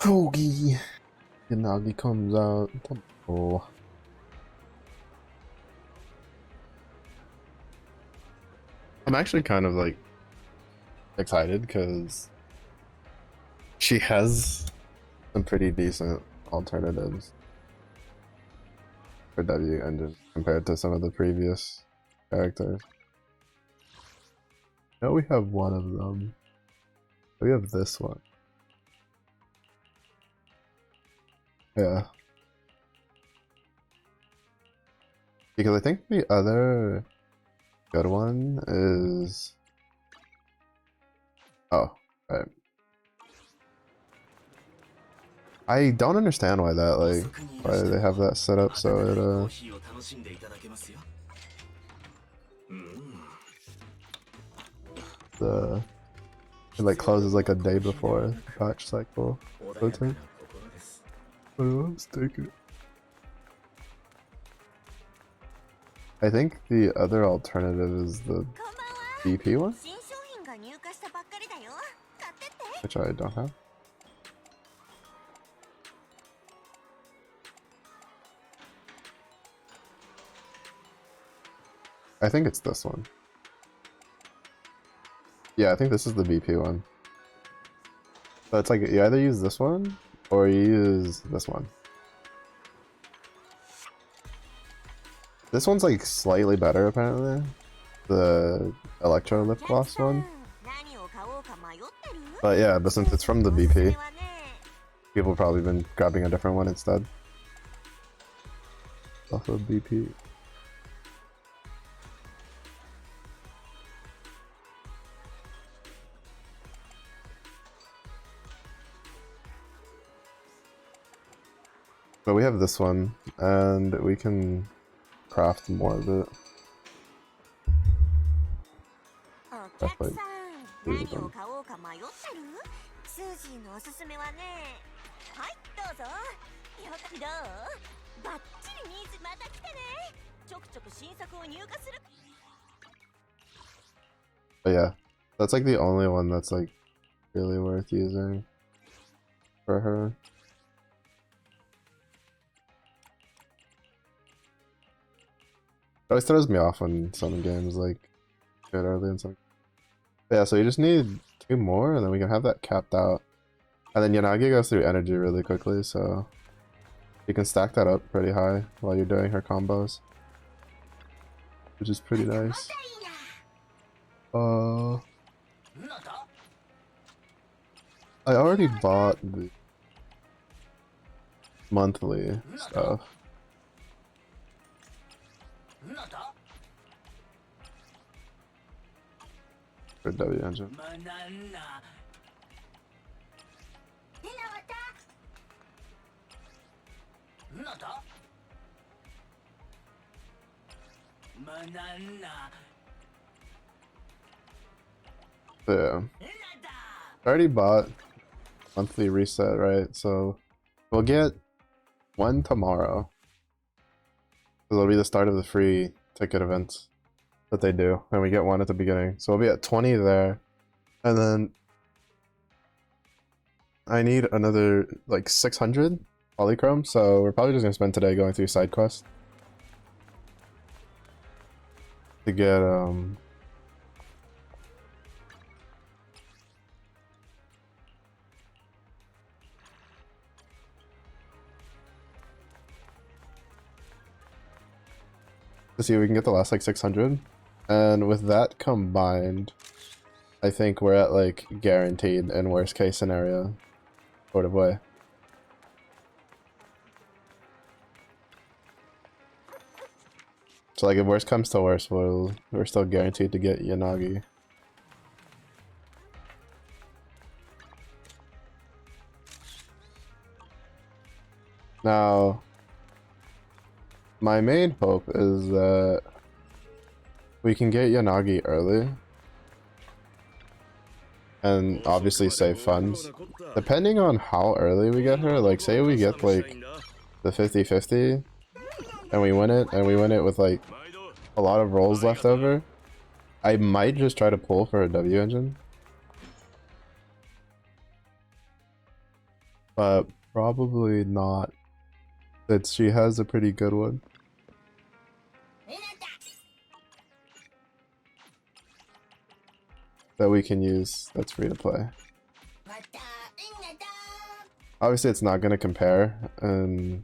Hoagie. Yanagi comes out. Oh. I'm actually kind of like excited because she has some pretty decent alternatives for W engine compared to some of the previous characters. No, we have one of them. We have this one. Yeah. Because I think the other good one is... Oh, right. I don't understand why that, like, why they have that set up so it like closes like a day before the patch cycle. Rotate. Let's take it. I think the other alternative is the BP one, which I don't have. I think it's this one. Yeah, I think this is the BP one. So it's like you either use this one or you use this one. This one's like slightly better apparently, the Electro Lip Gloss one. But yeah, but since it's from the BP, people have probably been grabbing a different one instead. Also BP. But we have this one, and we can craft more of it. Definitely. But yeah, that's like the only one that's like really worth using for her. It always throws me off when some games like get early and some. But yeah, so you just need 2 more and then we can have that capped out. And then Yanagi goes through energy really quickly, so you can stack that up pretty high while you're doing her combos, which is pretty nice. I already bought the monthly stuff. For W engine. Yeah. I already bought monthly reset, right? So we'll get one tomorrow. It'll be the start of the free ticket events that they do, and we get one at the beginning. So we'll be at 20 there, and then I need another like 600 polychrome, so we're probably just gonna spend today going through side quests to get to see if we can get the last like 600, and with that combined, I think we're at like guaranteed in worst case scenario sort of way. So like if worst comes to worst, we're still guaranteed to get Yanagi. Now, my main hope is that we can get Yanagi early and obviously save funds. Depending on how early we get her, like say we get like the 50-50 and we win it with like a lot of rolls left over, I might just try to pull for a W engine. but probably not. That she has a pretty good one that we can use that's free to play. Obviously it's not going to compare in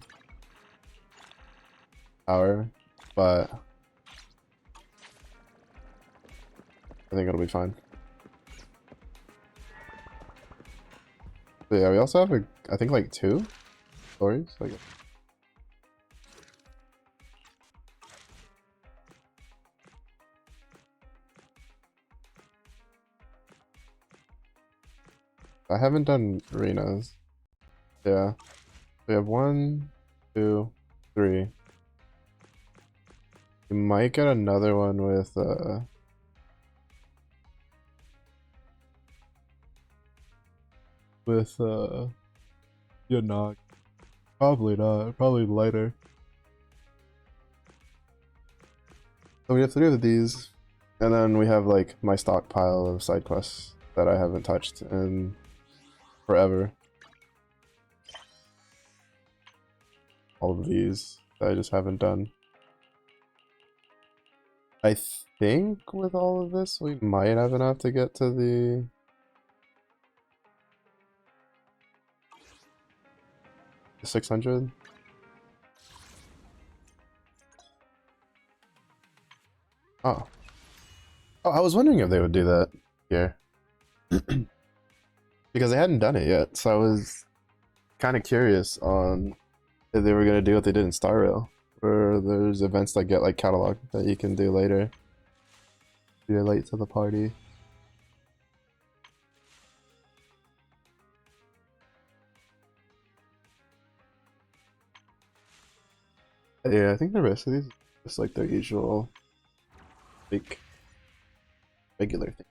power, but I think it'll be fine. But yeah, we also have I think like 2 stories. Like, I haven't done arenas. Yeah. We have 1, 2, 3. We might get another one with yanagi. Probably not. Probably lighter. So we have 3 of these, and then we have like my stockpile of side quests that I haven't touched in forever. All of these that I just haven't done. I think with all of this, we might have enough to get to the 600. Oh. Oh, I was wondering if they would do that here. Because they hadn't done it yet, so I was kind of curious on if they were going to do what they did in Star Rail, where there's events that get like catalog that you can do later. You're late to the party. Yeah, I think the rest of these are just like their usual like regular thing.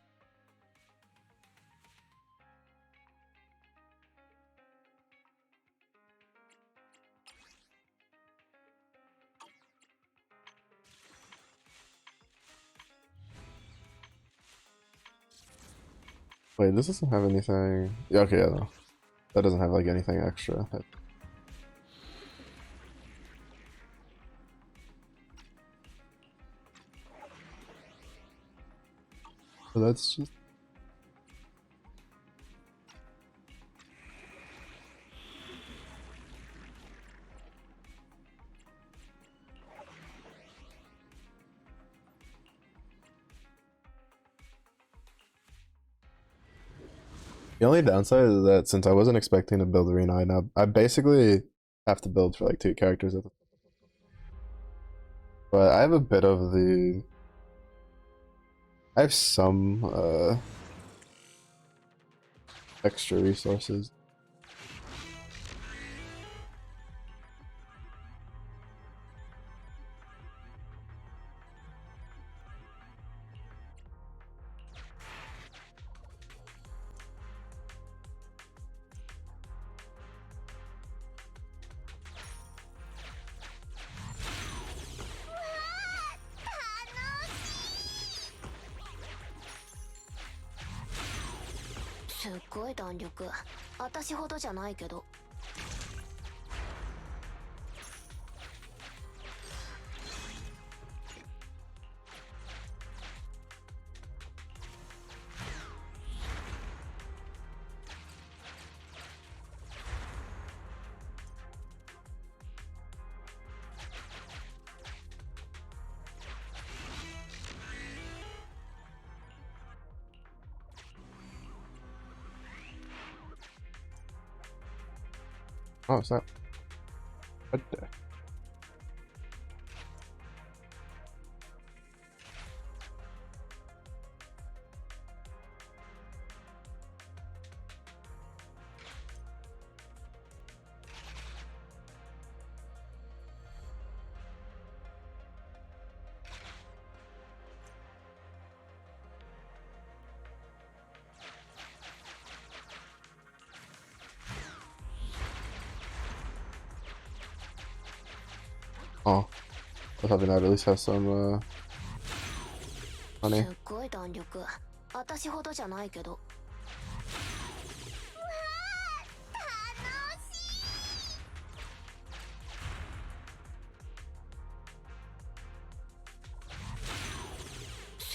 Wait, this doesn't have anything. Yeah, okay, yeah, no. That doesn't have like anything extra. So that's just. The only downside is that since I wasn't expecting to build arena, I basically have to build for like 2 characters at the. But I have a bit of the. I have some extra resources. Oh, it's not. What the? Oh, I was hoping that at least have some honey.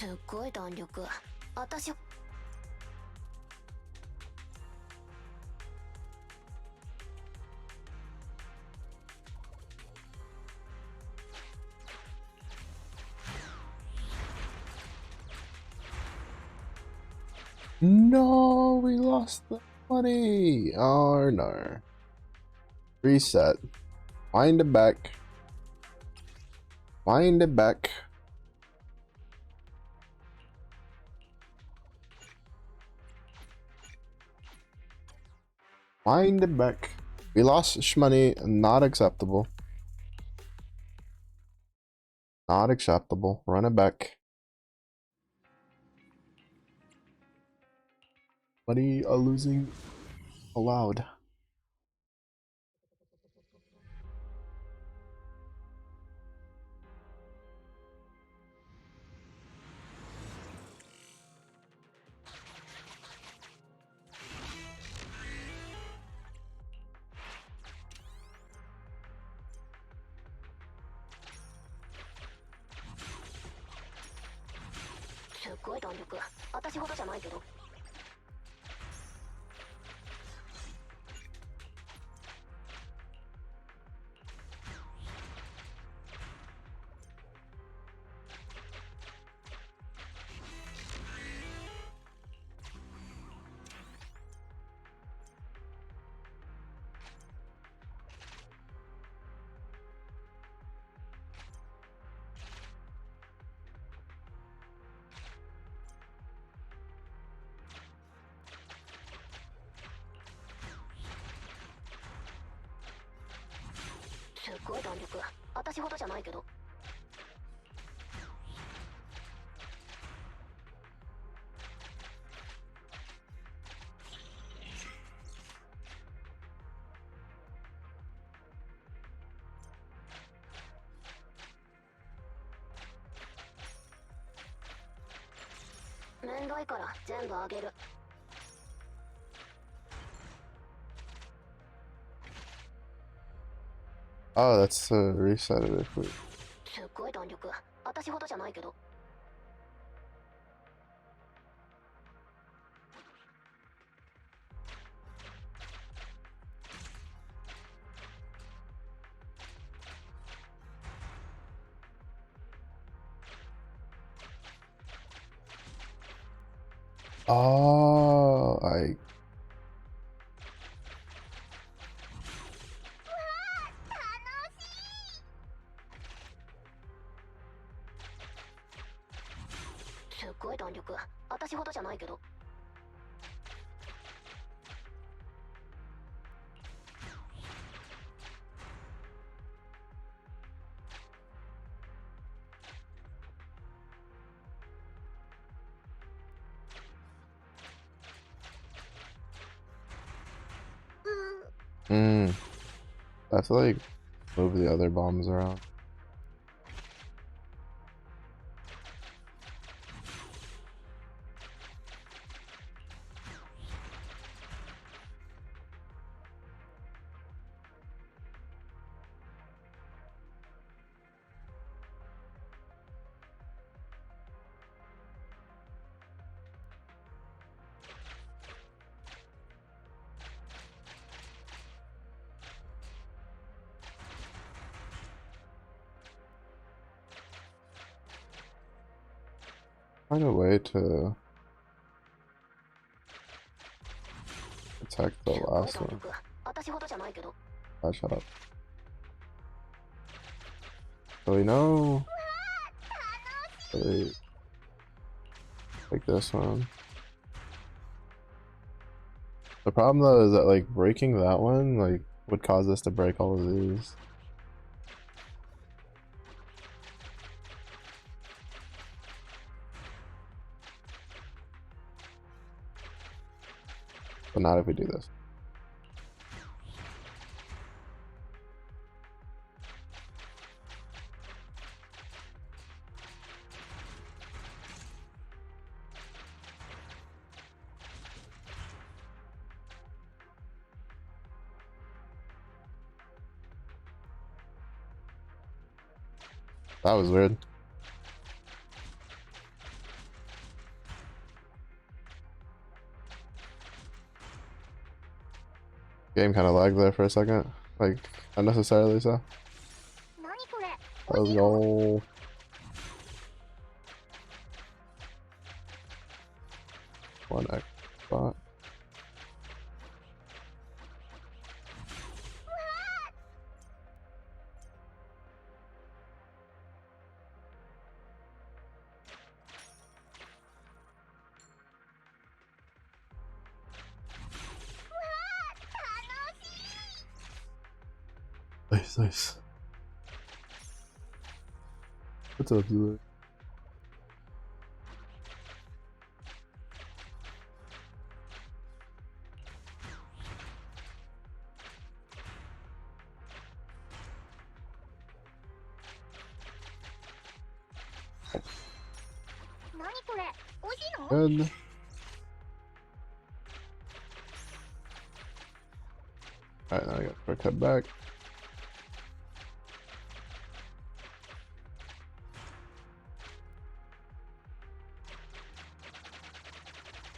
すっごい弾力。私。No, we lost the money. Oh no. Reset. Wind it back. Wind it back. Wind it back. We lost money. Not acceptable. Not acceptable. Run it back. Money losing allowed. Oh, that's reset it if we. Oh, I. I have to like move the other bombs around. Find a way to attack the last one. Oh, shut up. So we know. Really like this one. The problem though is that like breaking that one like would cause us to break all of these. But not if we do this. That was weird. Game kind of lagged there for a second, like unnecessarily so. 何これ Let's go. One X spot. Nice, nice. What's up, dude? Good. Alright, now I got quick cut back.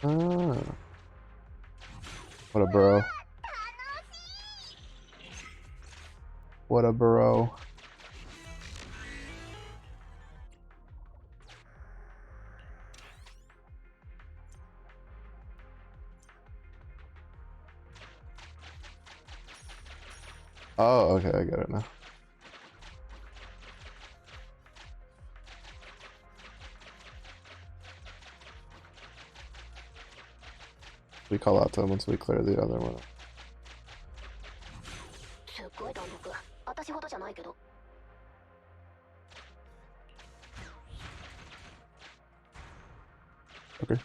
Ah. What a bro. What a bro. Oh, okay, I get it now. We call out to him once we clear the other one. すっごい弾力私ほどじゃないけど Okay.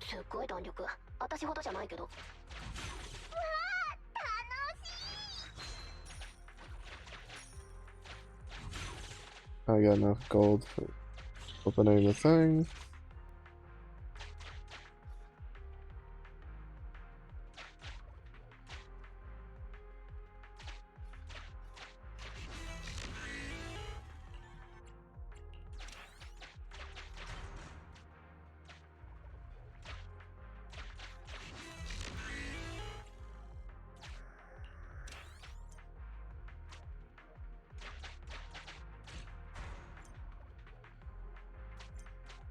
すっごい弾力私ほどじゃないけど I got enough gold for opening the thing.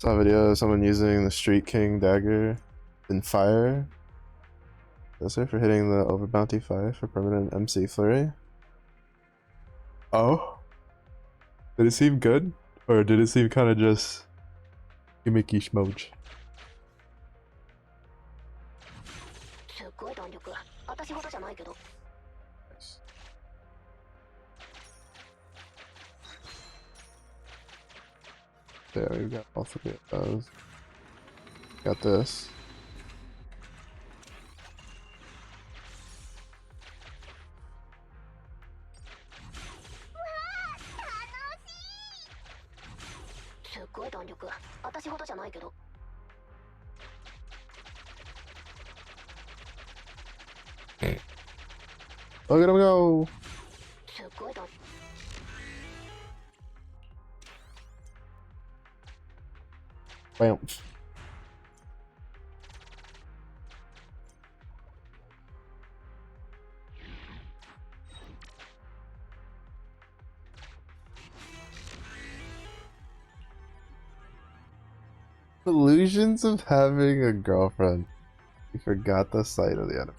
Saw a video of someone using the Street King dagger in fire. That's it for hitting the over bounty 5 for permanent MC flurry. Oh? Did it seem good? Or did it seem kind of just gimmicky schmoge? すっごい弾力私ほどじゃないけど Nice. Yeah, we've got all three of those. Got this. Look at him go! Bam. Illusions of having a girlfriend. You forgot the sight of the enemy.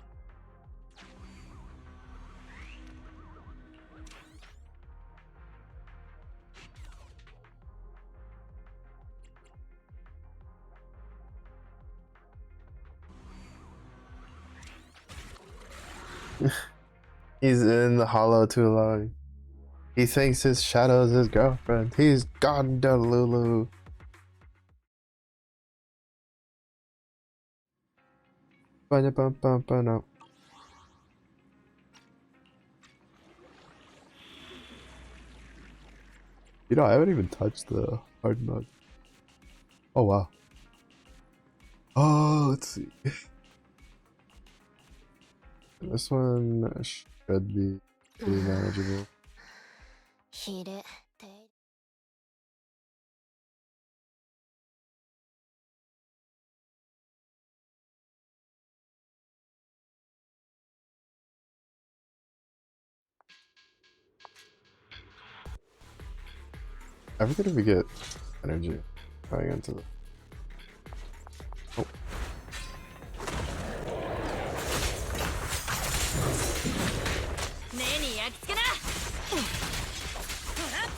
He's in the hollow too long. He thinks his shadow is his girlfriend. He's gone to Lulu. No. You know, I haven't even touched the hard mode. Oh wow. Oh, let's see. This one should be pretty manageable. ひれ I forget if we get energy going into the. Oh. 目に焼き付けな。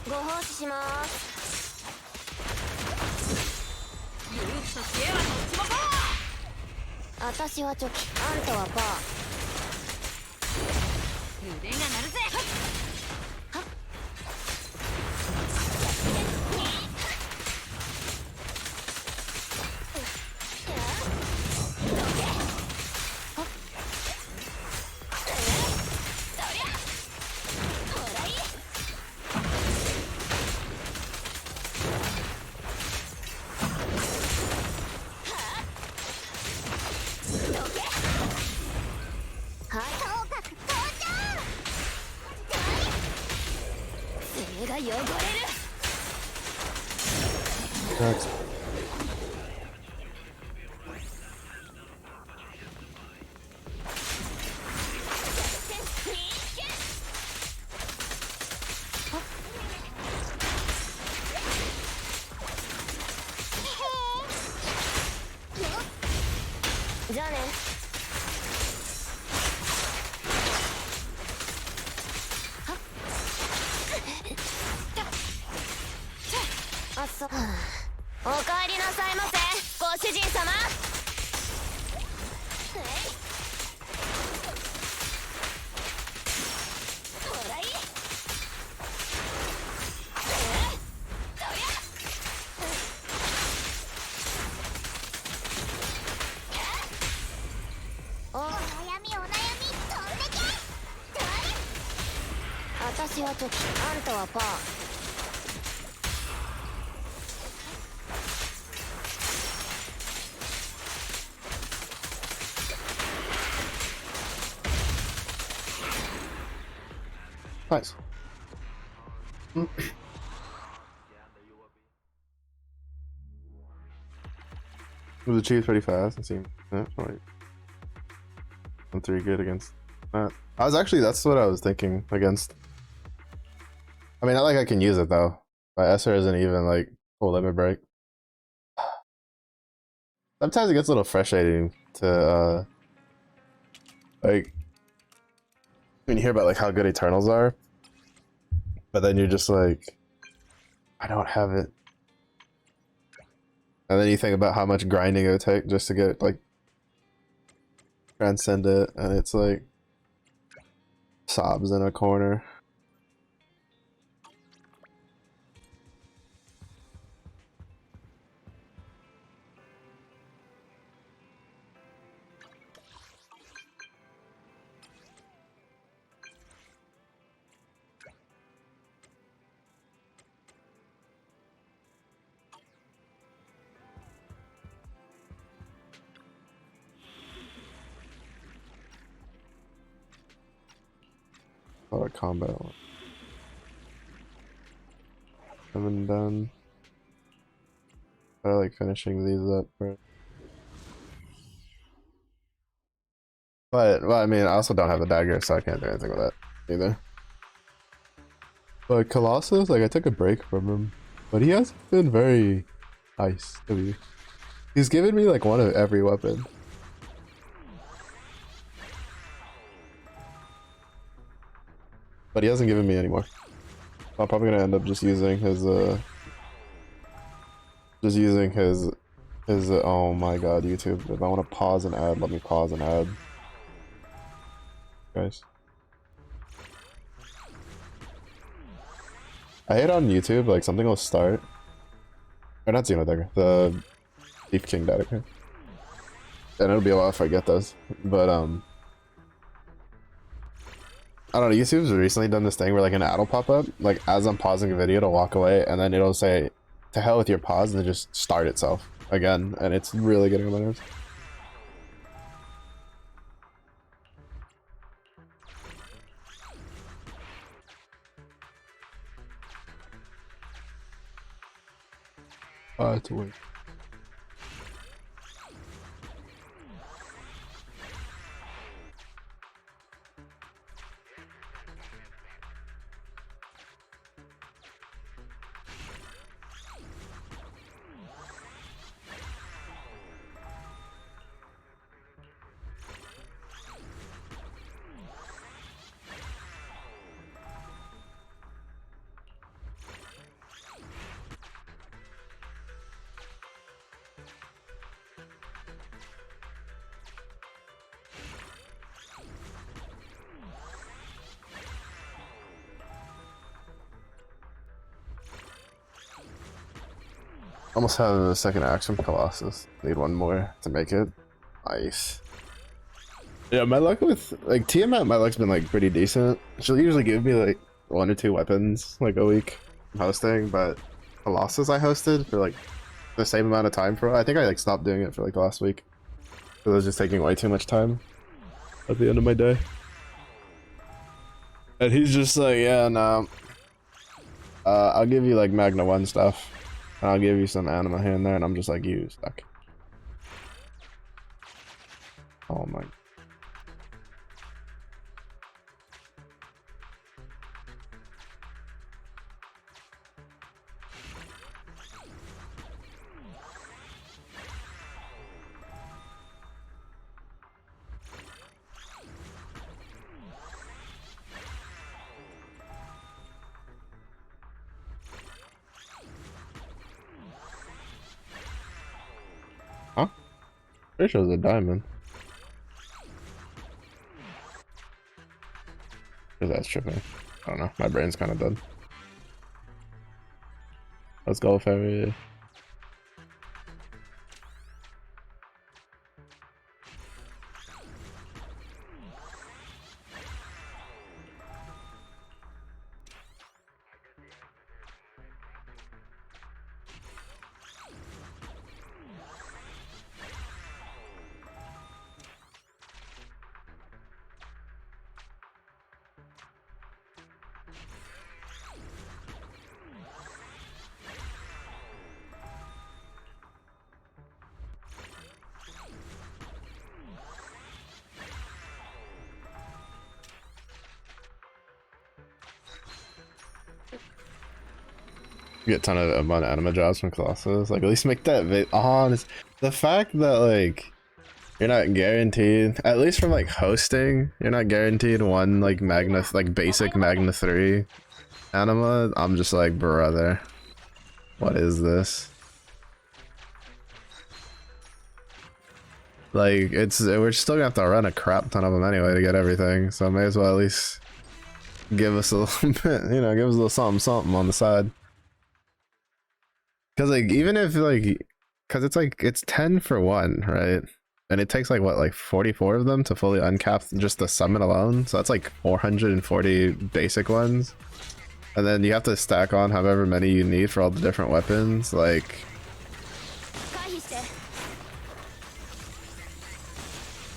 ご奉仕します。勇気と知恵はどっちもパー。私はチョキ、あんたはパー。腕が鳴るぜ。はっ。が汚れる。 Next.じゃあね。あっそ。おかえりなさいませ、ご主人様。ほらい。お悩み飛んでけ。私はチョキ、あんたはパー。 Nice. Was achieved pretty fast. It seemed like I'm 3 good against that. That's what I was thinking against. I mean, not like I can use it though. My Esser isn't even like full limit break. Sometimes it gets a little frustrating to like when you hear about like how good Eternals are, but then you're just like, I don't have it. And then you think about how much grinding it would take just to get like transcend it, and it's like sobs in a corner. A lot of combat. Haven't done. I like finishing these up, right? But well, I mean, I also don't have a dagger, so I can't do anything with that either. But Colossus, like I took a break from him, but he has been very nice to me. He's given me like one of every weapon. But he hasn't given me any more. I'm probably gonna end up just using his oh my god, YouTube. If I want to pause and add, let me pause and add. Guys. I hate on YouTube, like something will start. Or not Xenodagger, the Thief King Dagger. And it'll be a while if I get those. But I don't know, YouTube's recently done this thing where like an ad will pop up, like as I'm pausing a video to walk away, and then it'll say, to hell with your pause, and then just start itself again, and it's really getting on my nerves. It's a win. Almost have a second axe from Colossus. Need one more to make it. Nice. Yeah, my luck with like Tiamat, my luck's been like pretty decent. She'll usually give me like 1 or 2 weapons like a week hosting, but Colossus I hosted for like the same amount of time for. I think I like stopped doing it for like the last week. It was just taking way too much time at the end of my day. And he's just like, yeah, no. I'll give you like Magna 1 stuff. And I'll give you some anima here and there, and I'm just like, you stuck. Oh my. Huh? Pretty sure it was a diamond. Or that's tripping. I don't know. My brain's kind of dead. Let's go, Ferry. Get a ton of amount of anima jobs from Colossus. Like, at least make that honest. The fact that, like, you're not guaranteed, at least from, like, hosting, you're not guaranteed 1, like, Magna, like, basic Magna 3 anima. I'm just like, brother, what is this? Like, we're still gonna have to run a crap ton of them anyway to get everything, so may as well at least give us a little bit, you know, give us a little something on the side. Because, like, even if, like, because it's, like, it's 10 for 1, right? And it takes, like, what, like, 44 of them to fully uncap just the summon alone? So that's, like, 440 basic ones. And then you have to stack on however many you need for all the different weapons, like...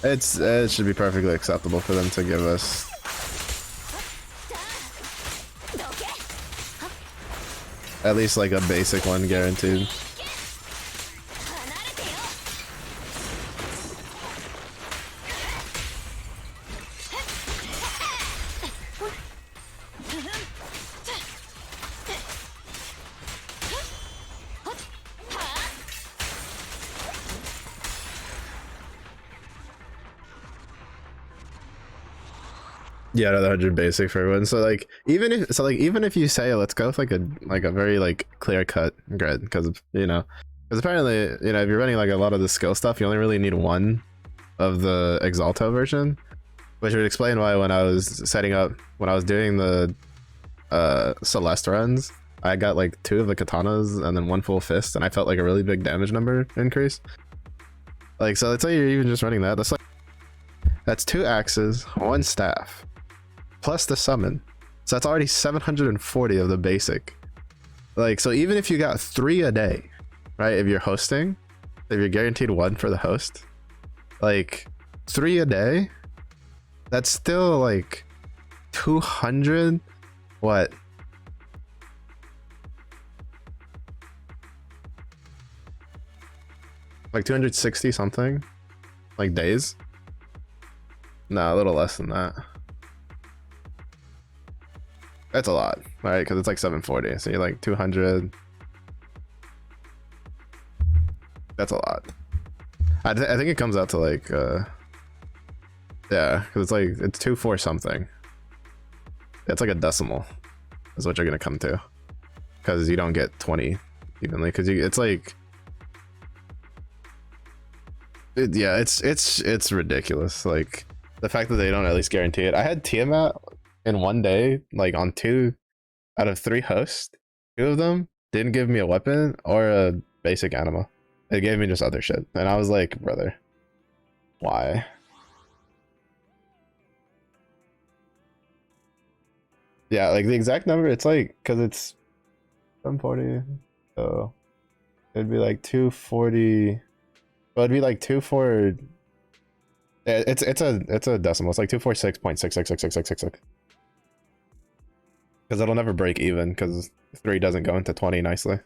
it should be perfectly acceptable for them to give us... at least like a basic one guaranteed. Yeah, another 100 basic for everyone. So like even if you say let's go with like a very like clear cut grid, because apparently if you're running like a lot of the skill stuff, you only really need 1 of the Exalto version, which would explain why when I was doing the Celeste runs, I got like 2 of the katanas and then 1 full fist, and I felt like a really big damage number increase. Like, so let's say you're even just running that. That's 2 axes, 1 staff, plus the summon. So that's already 740 of the basic. Like, so even if you got 3 a day, right? If you're hosting, if you're guaranteed 1 for the host, like 3 a day, that's still like 200. What? Like 260 something? Like days? No, a little less than that. That's a lot, right? Because it's like 740. So you're like 200. That's a lot. I think it comes out to like, yeah, because it's like, it's 2-4 something. It's like a decimal is what you're going to come to. Because you don't get 20 evenly. Because it's like, yeah, it's ridiculous. Like, the fact that they don't at least guarantee it. I had Tiamat in one day, like on 2 out of 3 hosts. 2 of them didn't give me a weapon or a basic anima. They gave me just other shit. And I was like, brother, why? Yeah, like the exact number, it's like, because it's 740, so it'd be like 240. Well, it'd be like 24. Yeah, it's a decimal. It's like 246.6666666. Because it'll never break even because 3 doesn't go into 20 nicely.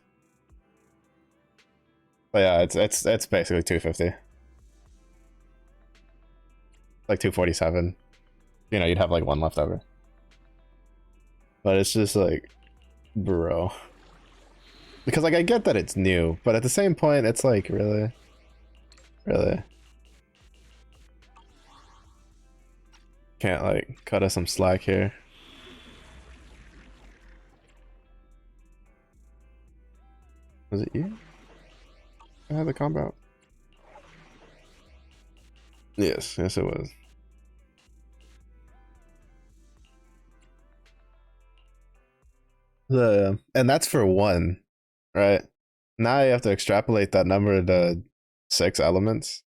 But yeah, it's basically 250. Like 247. You know, you'd have like 1 left over. But it's just like, bro. Because like I get that it's new, but at the same point, it's like, really? Really? Can't like cut us some slack here. Was it you? I had the combat. Yes, yes it was. And that's for 1, right? Now you have to extrapolate that number to 6 elements.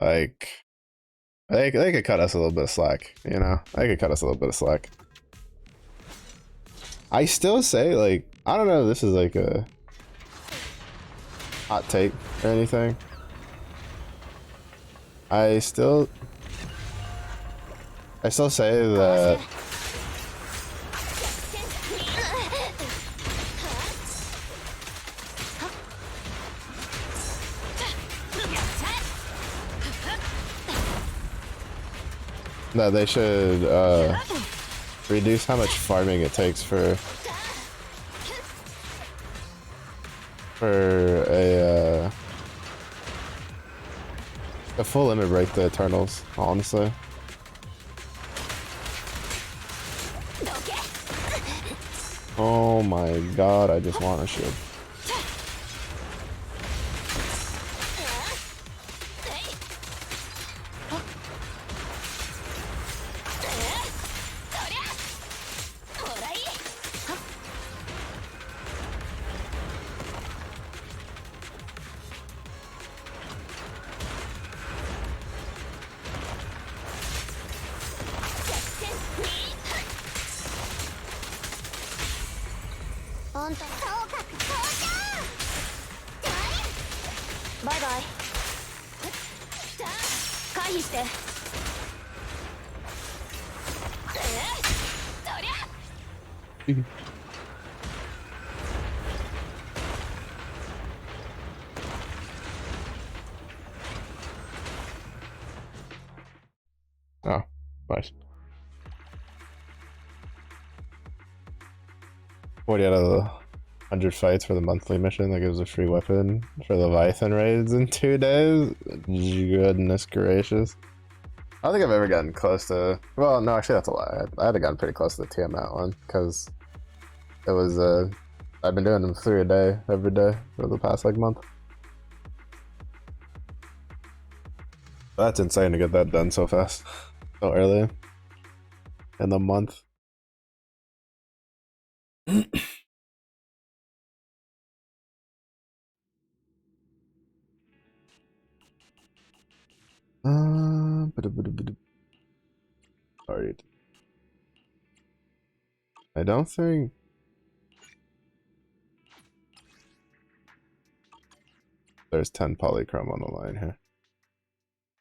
Like, they could cut us a little bit of slack, you know? They could cut us a little bit of slack. I still say, like, I don't know if this is like a hot take or anything. I still say that they should reduce how much farming it takes for a full limit break the Eternals, honestly. Oh my god, I just want a shield. Oh, nice. 40 out of the 100 fights for the monthly mission that gives a free weapon for Leviathan raids in 2 days. Goodness gracious. I don't think I've ever gotten close to, well, no, actually that's a lie. I had gotten pretty close to the Tiamat one because it was, I've been doing them 3 a day, every day for the past like month. That's insane to get that done so fast, so early in the month. Alright. I don't think there's 10 polychrome on the line here.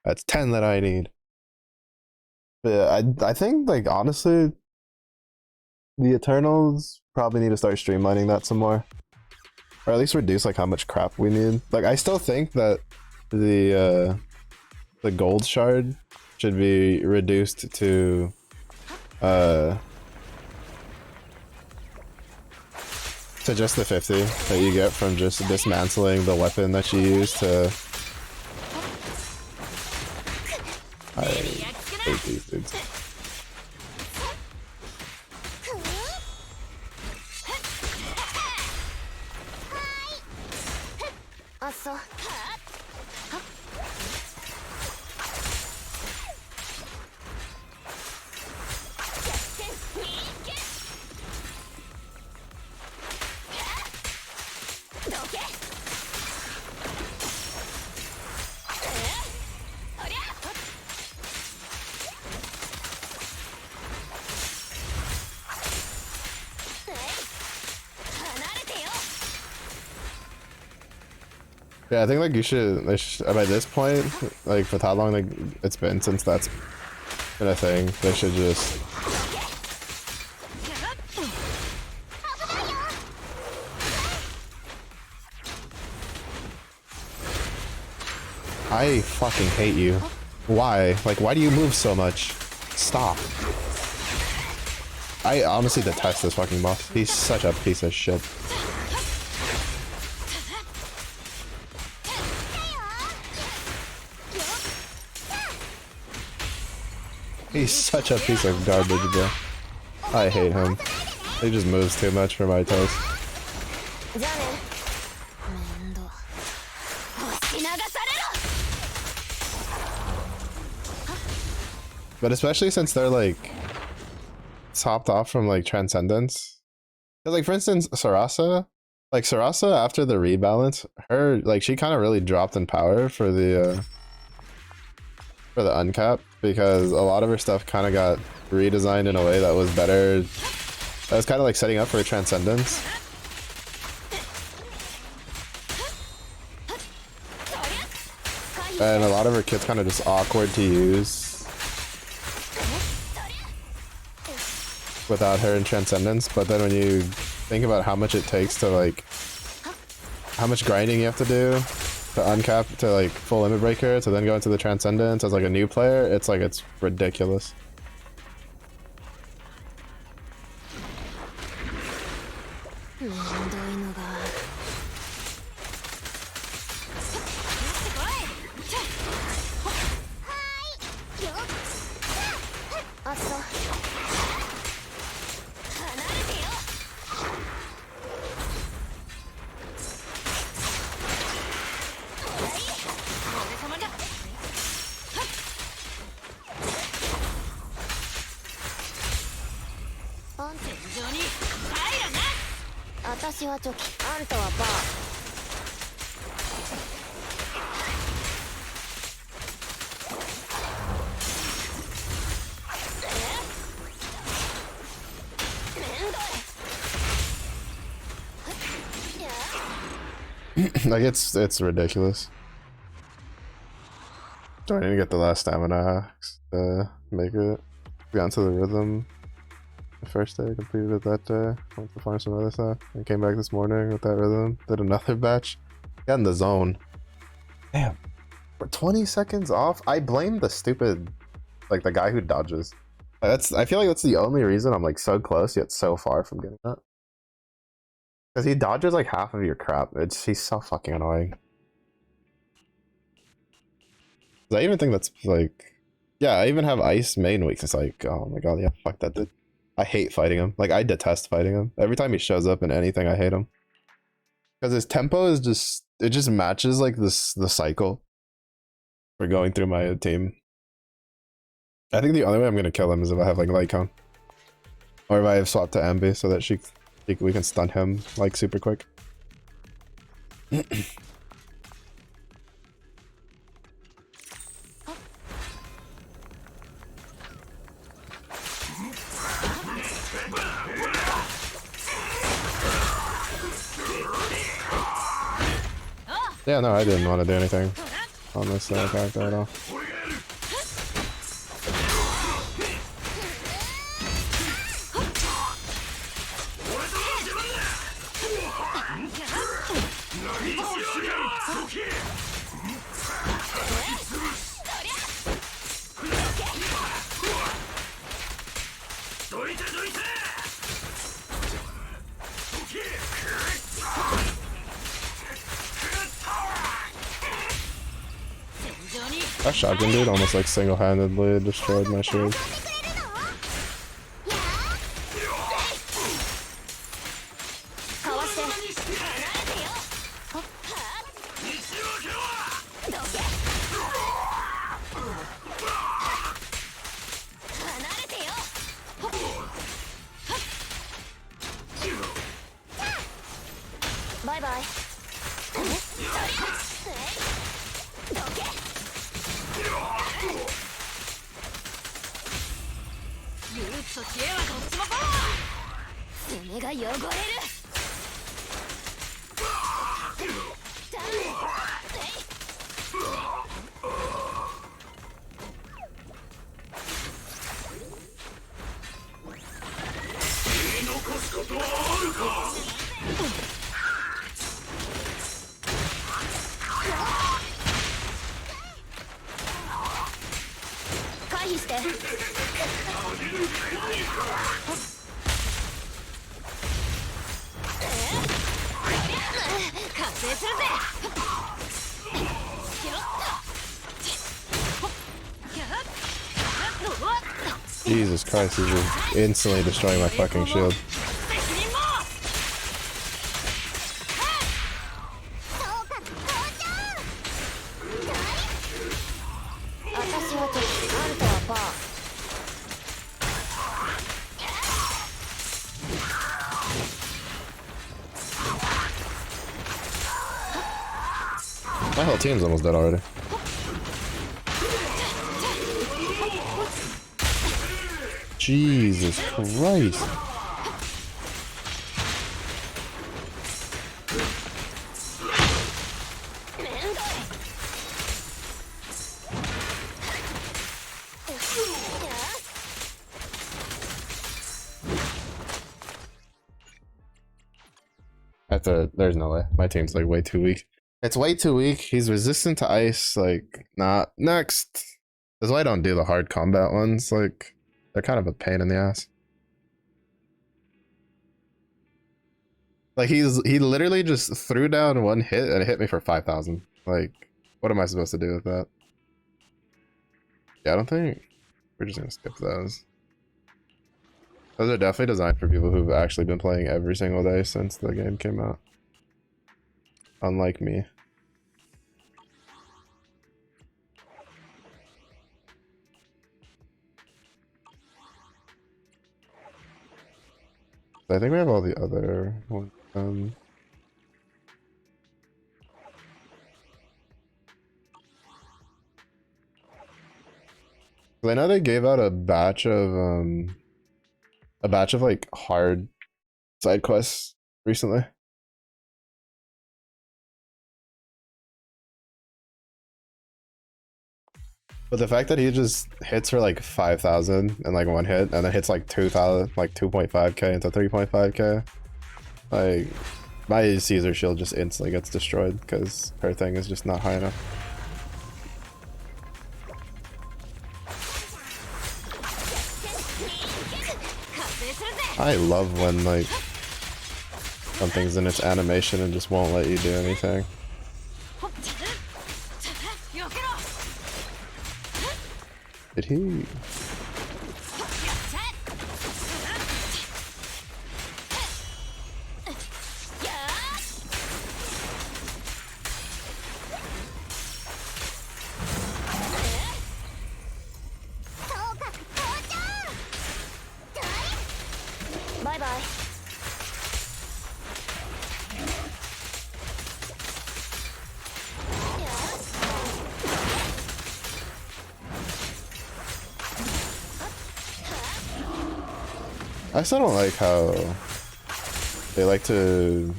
That's 10 that I need. But yeah, I think, like, honestly, the Eternals probably need to start streamlining that some more. Or at least reduce like how much crap we need. Like I still think that the gold shard should be reduced to just the 50 that you get from just dismantling the weapon that you use to... I hate these dudes. Yeah, I think like they should by this point, like for how long like it's been since that's been a thing, they should just I fucking hate you. Why? Like why do you move so much? Stop. I honestly detest this fucking boss. He's such a piece of shit. He's such a piece of garbage, bro. I hate him. He just moves too much for my taste. But especially since they're like topped off from like Transcendence. Cause like for instance, Sarasa after the rebalance, her like she kind of really dropped in power for the uncap because a lot of her stuff kind of got redesigned in a way that was better. That was kind of like setting up for Transcendence. And a lot of her kit's kind of just awkward to use without her in Transcendence, but then when you think about how much it takes to like how much grinding you have to do to uncap to like full limit breaker to then go into the Transcendence as like a new player, it's like it's ridiculous. Like it's ridiculous. Do I need to get the last stamina axe to make it? Got into the rhythm the first day, completed it that day. Went to find some other stuff and came back this morning with that rhythm. Did another batch. Got in the zone. Damn. We're 20 seconds off. I blame the stupid, like the guy who dodges. I feel like that's the only reason I'm like so close yet so far from getting that. Because he dodges like half of your crap. He's so fucking annoying. I even think that's like, yeah, I even have ice main weeks. It's like, oh my god, yeah, fuck that dude. I hate fighting him. Like I detest fighting him. Every time he shows up in anything, I hate him. Because his tempo is just, it just matches like the cycle for going through my team. I think the only way I'm gonna kill him is if I have like light cone. Or if I have swapped to Ambi so that we can stun him like super quick. Yeah, no, I didn't want to do anything on this character at all. That shotgun dude almost like single-handedly destroyed my shield. Bye bye. 爪が汚れる。残すことはあるか。回避して。完成するぜ。 Jesus Christ, he's just instantly destroying my fucking shield. My whole team's almost dead already. Jesus Christ. There's no way. My team's like way too weak. It's way too weak. He's resistant to ice. Like, not next. That's why I don't do the hard combat ones. Like, they're kind of a pain in the ass. Like, he literally just threw down one hit and it hit me for 5,000. Like, what am I supposed to do with that? Yeah, I don't think we're just gonna skip those. Those are definitely designed for people who've actually been playing every single day since the game came out. Unlike me. I think we have all the other ones. I know they gave out a batch of like hard side quests recently. But the fact that he just hits for like 5,000 in like one hit, and then hits like 2,000, like 2.5k into 3.5k, like my Caesar shield just instantly gets destroyed because her thing is just not high enough. I love when like something's in its animation and just won't let you do anything. Did he? Bye bye. I still don't like how they like to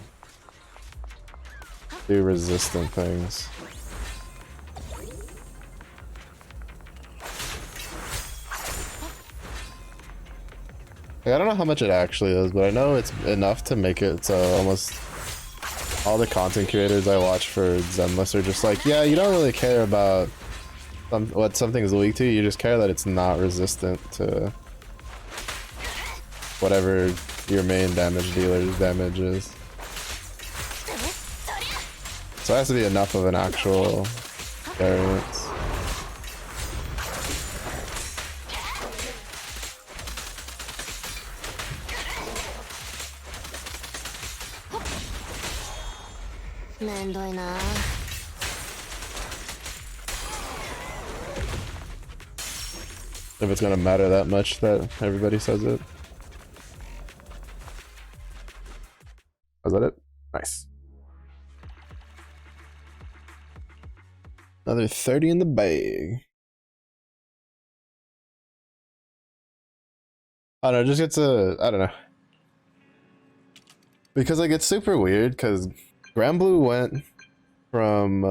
do resistant things. Like, I don't know how much it actually is, but I know it's enough to make it so almost all the content creators I watch for Zenless are just like, yeah, you don't really care about what something's weak to, you just care that it's not resistant to whatever your main damage dealer's damage is. So it has to be enough of an actual variance. めんどいな。If it's gonna matter that much that everybody says it. Was that it? Nice. Another 30 in the bag. I don't know, it just gets I don't know. Because like it's super weird because Grand Blue went from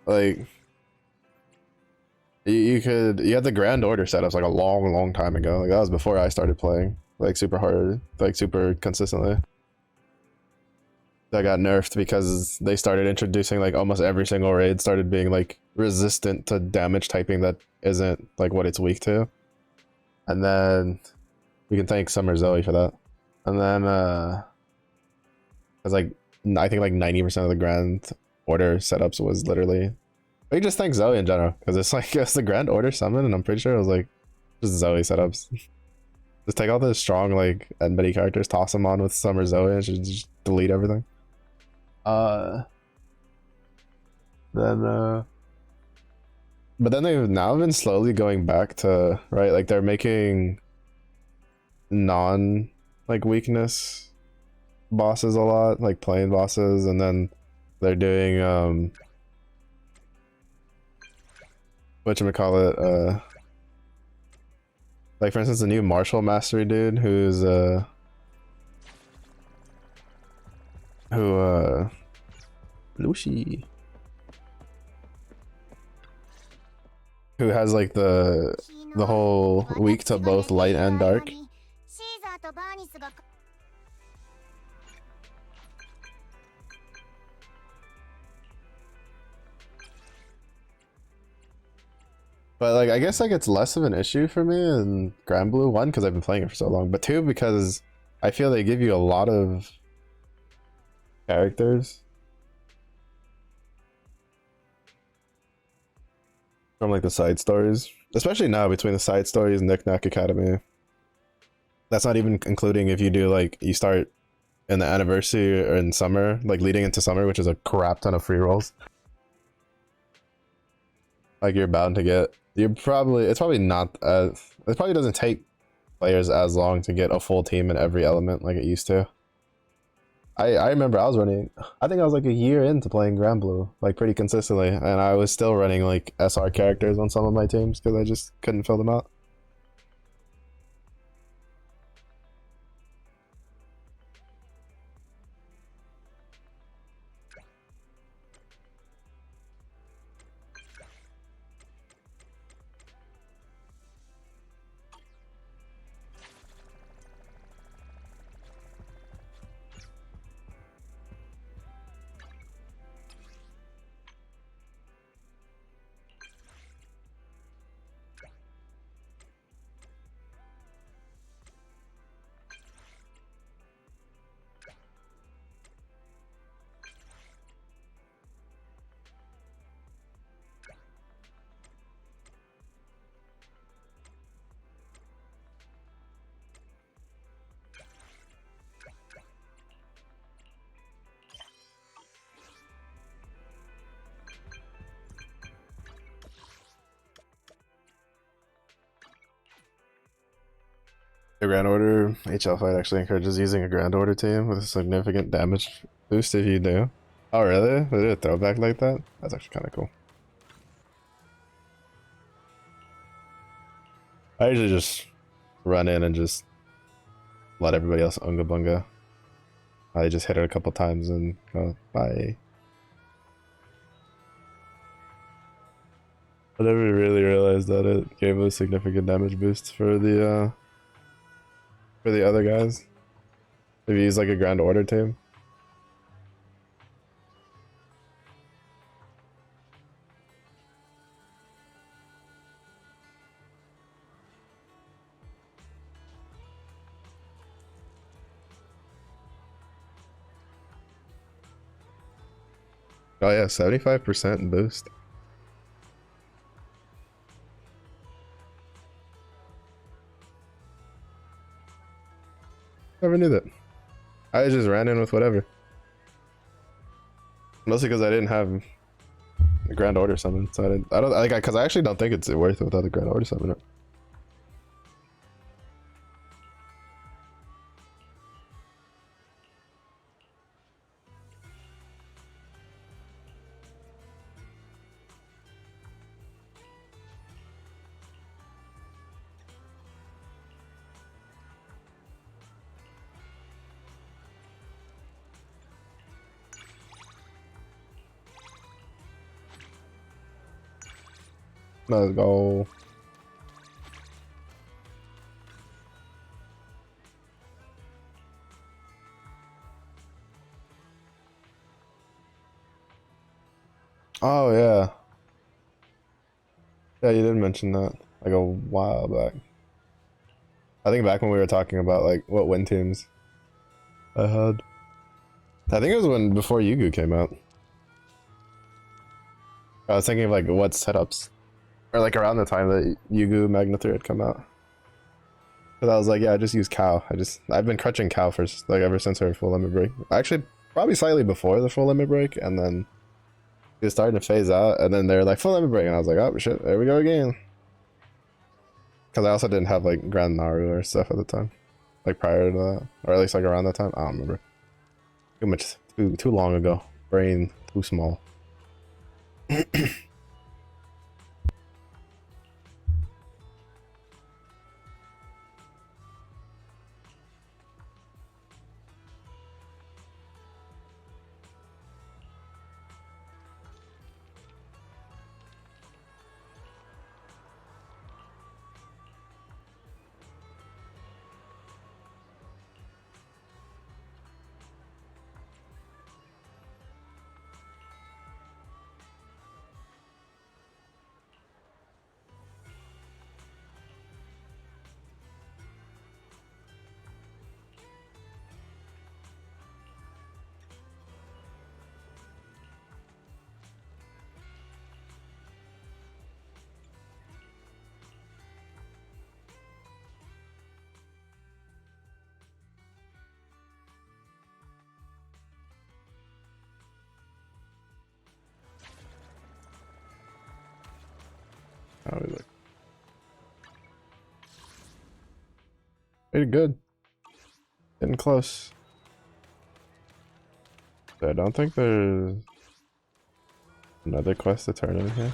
like you had the Grand Order setups like a long time ago. Like that was before I started playing like super hard, like super consistently. That got nerfed because they started introducing like almost every single raid started being like resistant to damage typing that isn't like what it's weak to. And then we can thank Summer Zoe for that. And then it's like I think like 90% of the Grand Order setups was literally we just thank Zoe in general because it's like it's the Grand Order summon and I'm pretty sure it was like just Zoe setups. Just take all the strong like enmity characters, toss them on with Summer Zoe and just delete everything. Then but then they've now been slowly going back to right like they're making non like weakness bosses a lot, like plain bosses, and then they're doing whatchamacallit, like for instance the new martial mastery dude who's Lucy, who has like the whole weak to both light and dark. But like I guess like it's less of an issue for me in Grand Blue, one because I've been playing it for so long, but two because I feel they give you a lot of characters from like the side stories, especially now between the side stories and Knick-Knack Academy. That's not even including if you do like you start in the anniversary or in summer, like leading into summer, which is a crap ton of free rolls. Like you're bound to get, it's probably not it probably doesn't take players as long to get a full team in every element like it used to. I remember I was running, I think I was like a year into playing Grand Blue, like pretty consistently, and I was still running like SR characters on some of my teams because I just couldn't fill them out. The Grand Order HL fight actually encourages using a Grand Order team with a significant damage boost if you do. Oh really? They did a throwback like that? That's actually kind of cool. I usually just run in and just let everybody else unga bunga. I just hit it a couple times and go bye. I never really realized that it gave a significant damage boost for the other guys. If you use like a Grand Order team. Oh yeah, 75% boost. Never knew that. I just ran in with whatever. Mostly because I didn't have a Grand Order summon, so I don't like because I actually don't think it's worth it without the Grand Order summon. Let's go. Oh yeah. Yeah, you did mention that like a while back. I think back when we were talking about like what win teams I had. I think it was when before Yugu came out. I was thinking of like what setups. Or like around the time that Yugu Magna 3 had come out. Cause I was like, yeah, I just use Cow. I've been crutching Cow for like ever since her full limit break. Actually, probably slightly before the full limit break, and then he was starting to phase out, and then they're like full limit break, and I was like, oh shit, there we go again. Cause I also didn't have like Grand Naru or stuff at the time, like prior to that, or at least like around that time. I don't remember. Too long ago. Brain too small. How we look? Pretty good. Getting close. I don't think there's another quest to turn in here.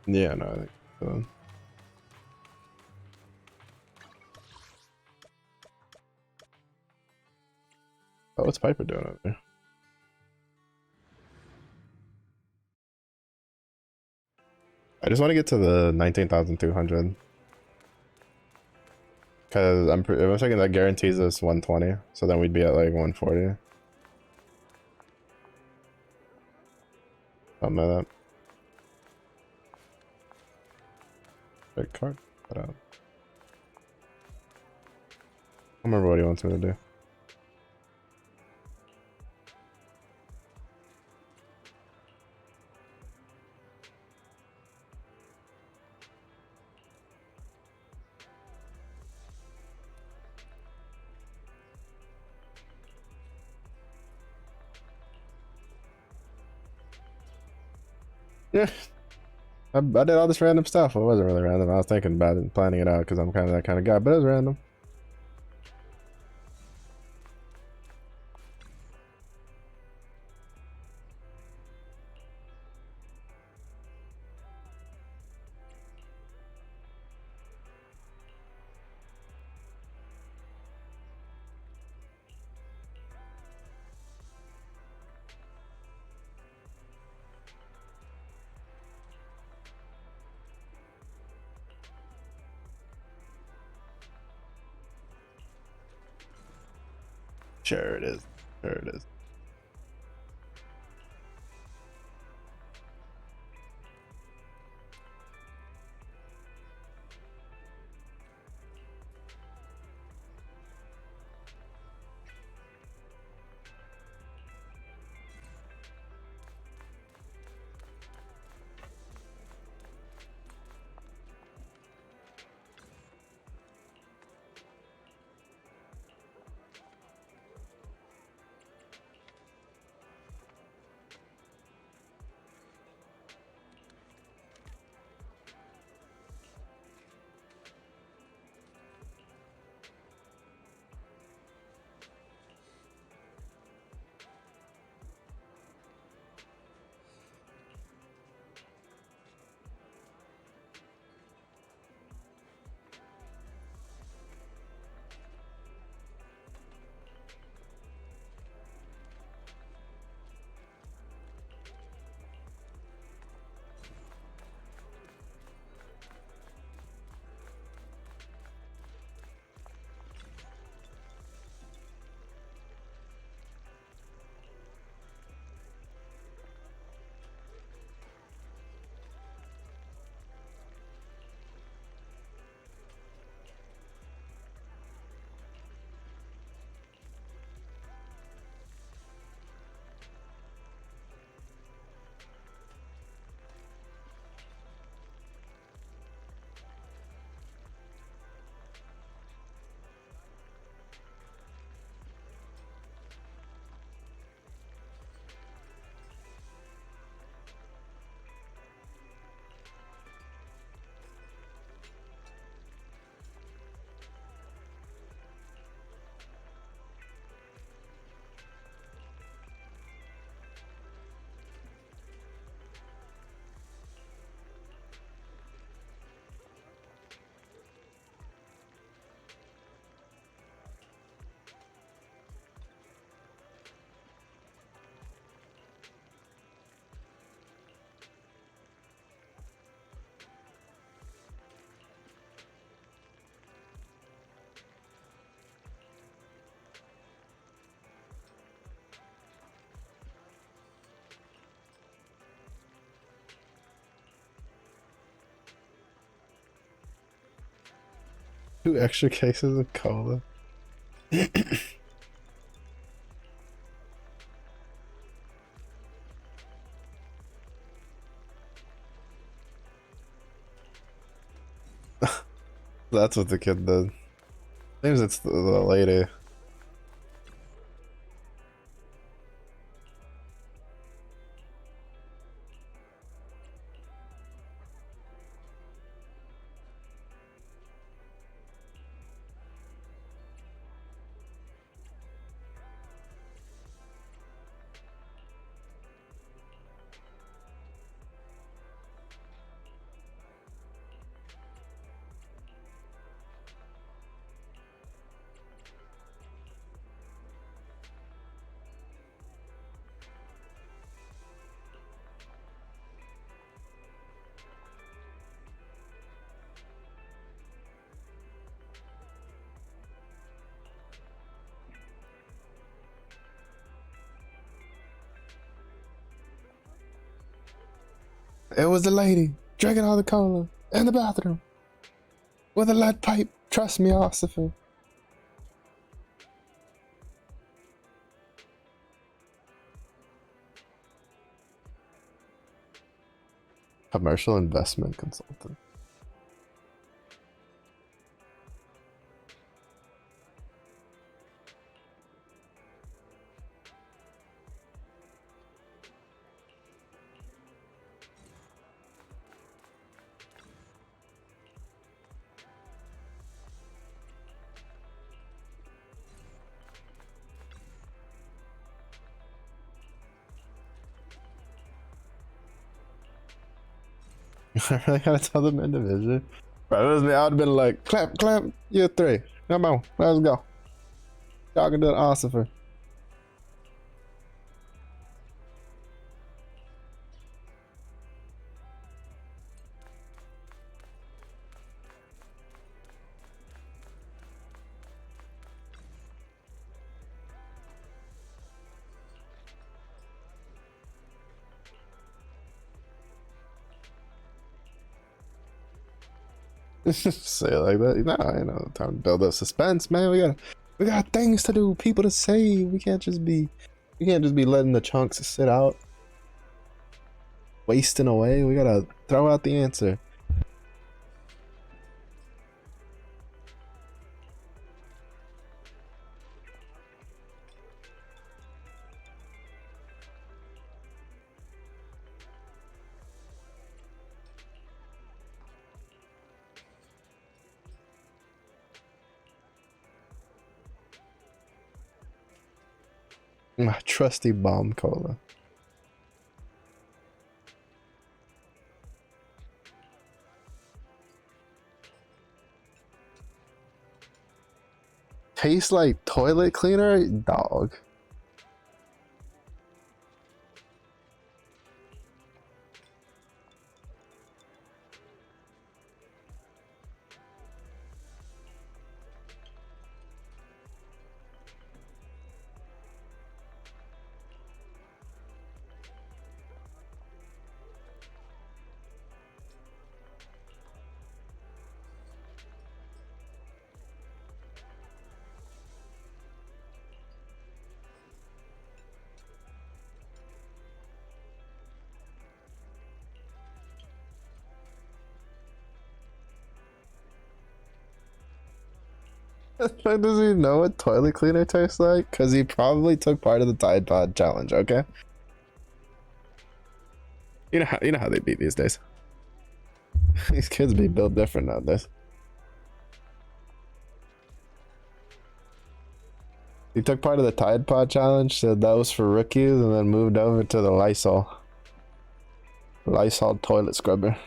Yeah, no, I think so. Oh, what's Piper doing over there? I just want to get to the 19,200. Because I'm thinking that guarantees us 120. So then we'd be at like 140. Something like that. Big card. I don't remember what he wants me to do. Yeah. I did all this random stuff. It wasn't really random. I was thinking about it and planning it out because I'm kind of that kind of guy, but it was random. Sure it is. Sure it is. 2 extra cases of cola. That's what the kid did. Seems it's the lady. It was the lady drinking all the cola in the bathroom with a lead pipe. Trust me, Ossifer. Commercial investment consultant. I really gotta tell them individually. Bro, it was me. I would have been like, clap, clap, you 3. Come on, let's go. Y'all can do an Ossifer. Say it like that. Nah, you know, time to build up suspense, man. We got things to do, people to save. We can't just be letting the chunks sit out, wasting away. We gotta throw out the answer. My trusty bomb cola. Tastes like toilet cleaner, dog. Does he know what toilet cleaner tastes like? Because he probably took part of the Tide Pod challenge, okay? You know how they beat these days. These kids be built different nowadays. He took part of the Tide Pod challenge, said that was for rookies, and then moved over to the Lysol toilet scrubber.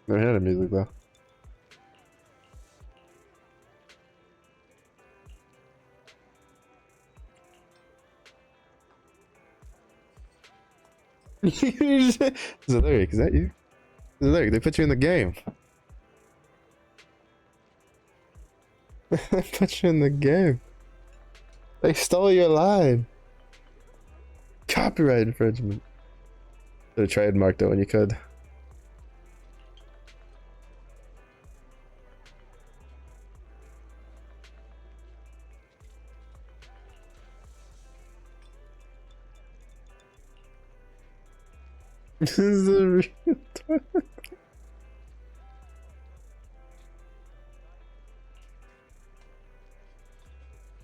Never heard of music though. Lyric, is that you? Lyric, they put you in the game. They put you in the game. They stole your line. Copyright infringement. Should have trademarked it when you could. This is a real toilet.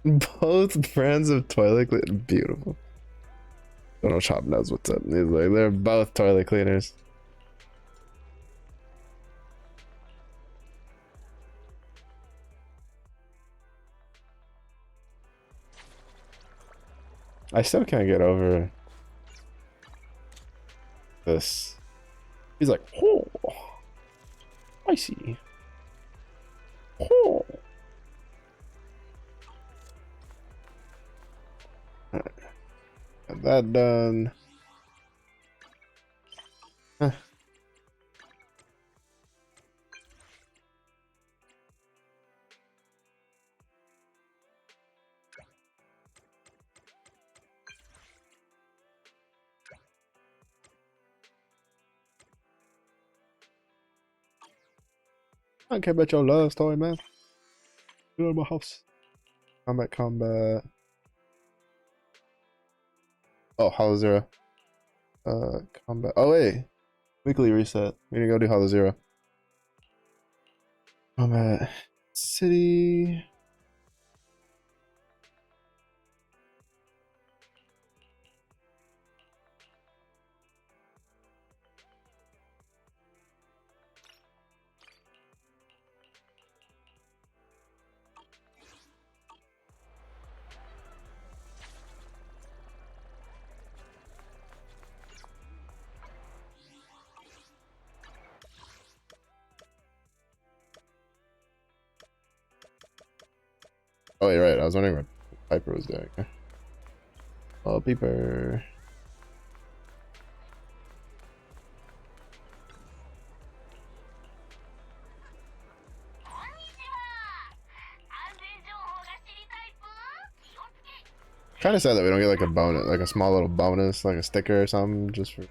Both brands of toilet cleaner. Beautiful. Donald Trump knows what's up. He's like, they're both toilet cleaners. I still can't get over this. He's like, oh, I see. Oh. Got that done. Huh. I don't care about your love story, man. Get out of my house. Combat. Oh, Hollow Zero. Combat. Oh, wait. Weekly reset. We need to go do Hollow Zero. Combat. City. Oh, you're right. I was wondering what Piper was doing. Oh, Piper. Kind of sad that we don't get like a bonus, like a small little bonus, like a sticker or something, just for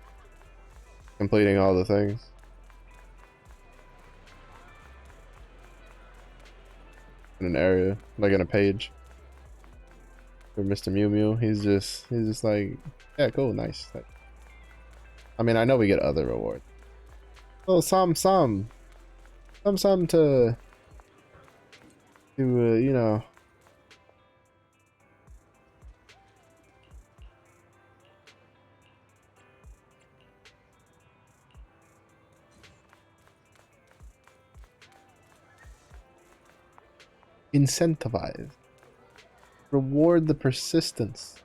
completing all the things. In an area, like in a page. For Mr. Mew Mew, he's just like, yeah, cool, nice. Like, I mean, I know we get other rewards. Oh, some to you know. Incentivize. Reward the persistence.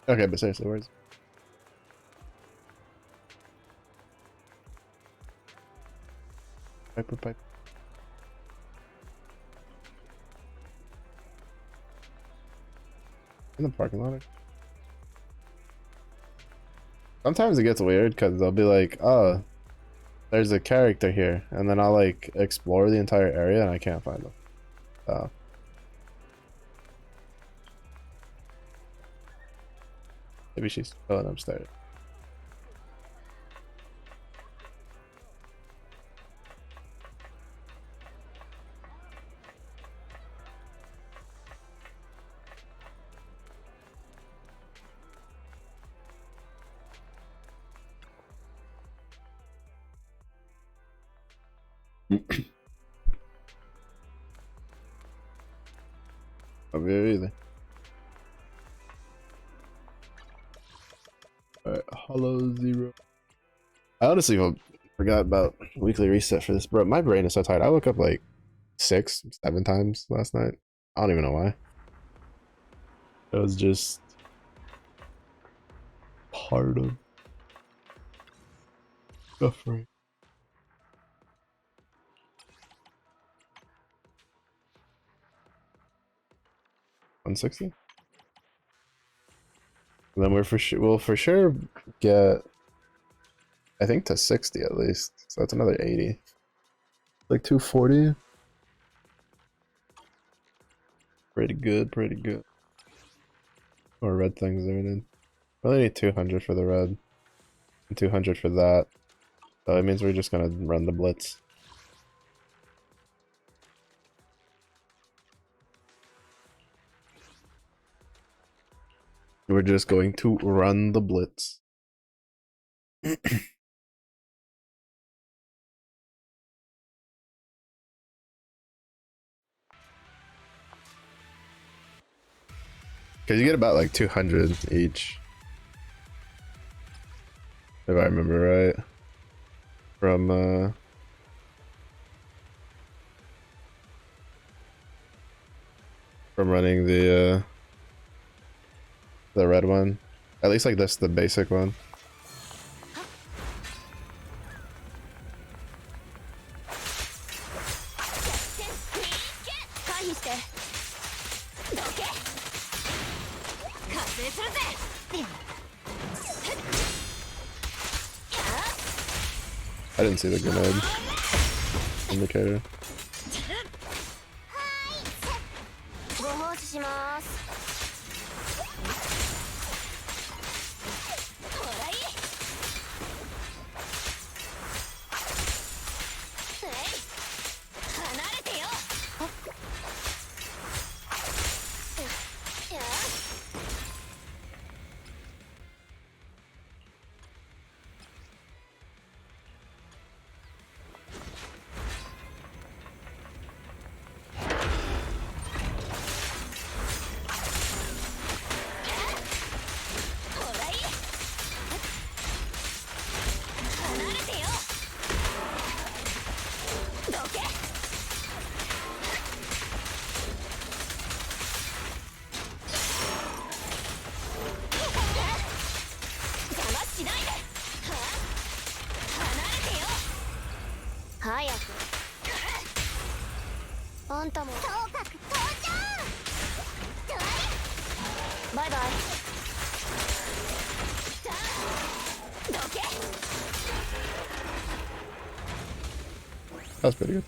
Okay, but seriously, where's Piper? In the parking lot. Sometimes it gets weird because they'll be like, oh, there's a character here, and then I'll like explore the entire area and I can't find them. Oh. Maybe she's going upstairs. Over here either. Alright, Hollow Zero. I honestly forgot about weekly reset for this, bro. My brain is so tired. I woke up like 6, 7 times last night. I don't even know why. It was just part of suffering. 160? And then we'll for sure get, I think, to 60 at least. So that's another 80. Like 240. Pretty good, pretty good. More red things there then. Really need 200 for the red. And 200 for that. So it means we're just gonna run the blitz. We're just going to run the blitz. Because you get about like 200 each. If I remember right. From running the red one. At least like this, the basic one. I didn't see the grenade indicator. That was pretty good.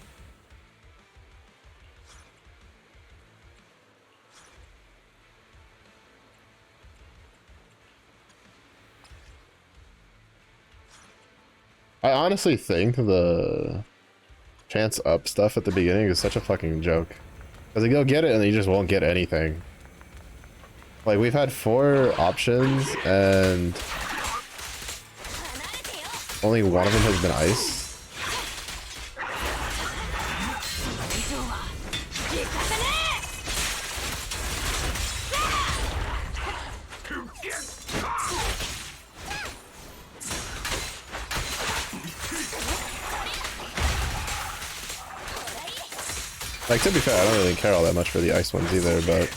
I honestly think the chance up stuff at the beginning is such a fucking joke. Because you go get it and you just won't get anything. Like, we've had 4 options and only one of them has been ice. Like, to be fair, I don't really care all that much for the ice ones either, but...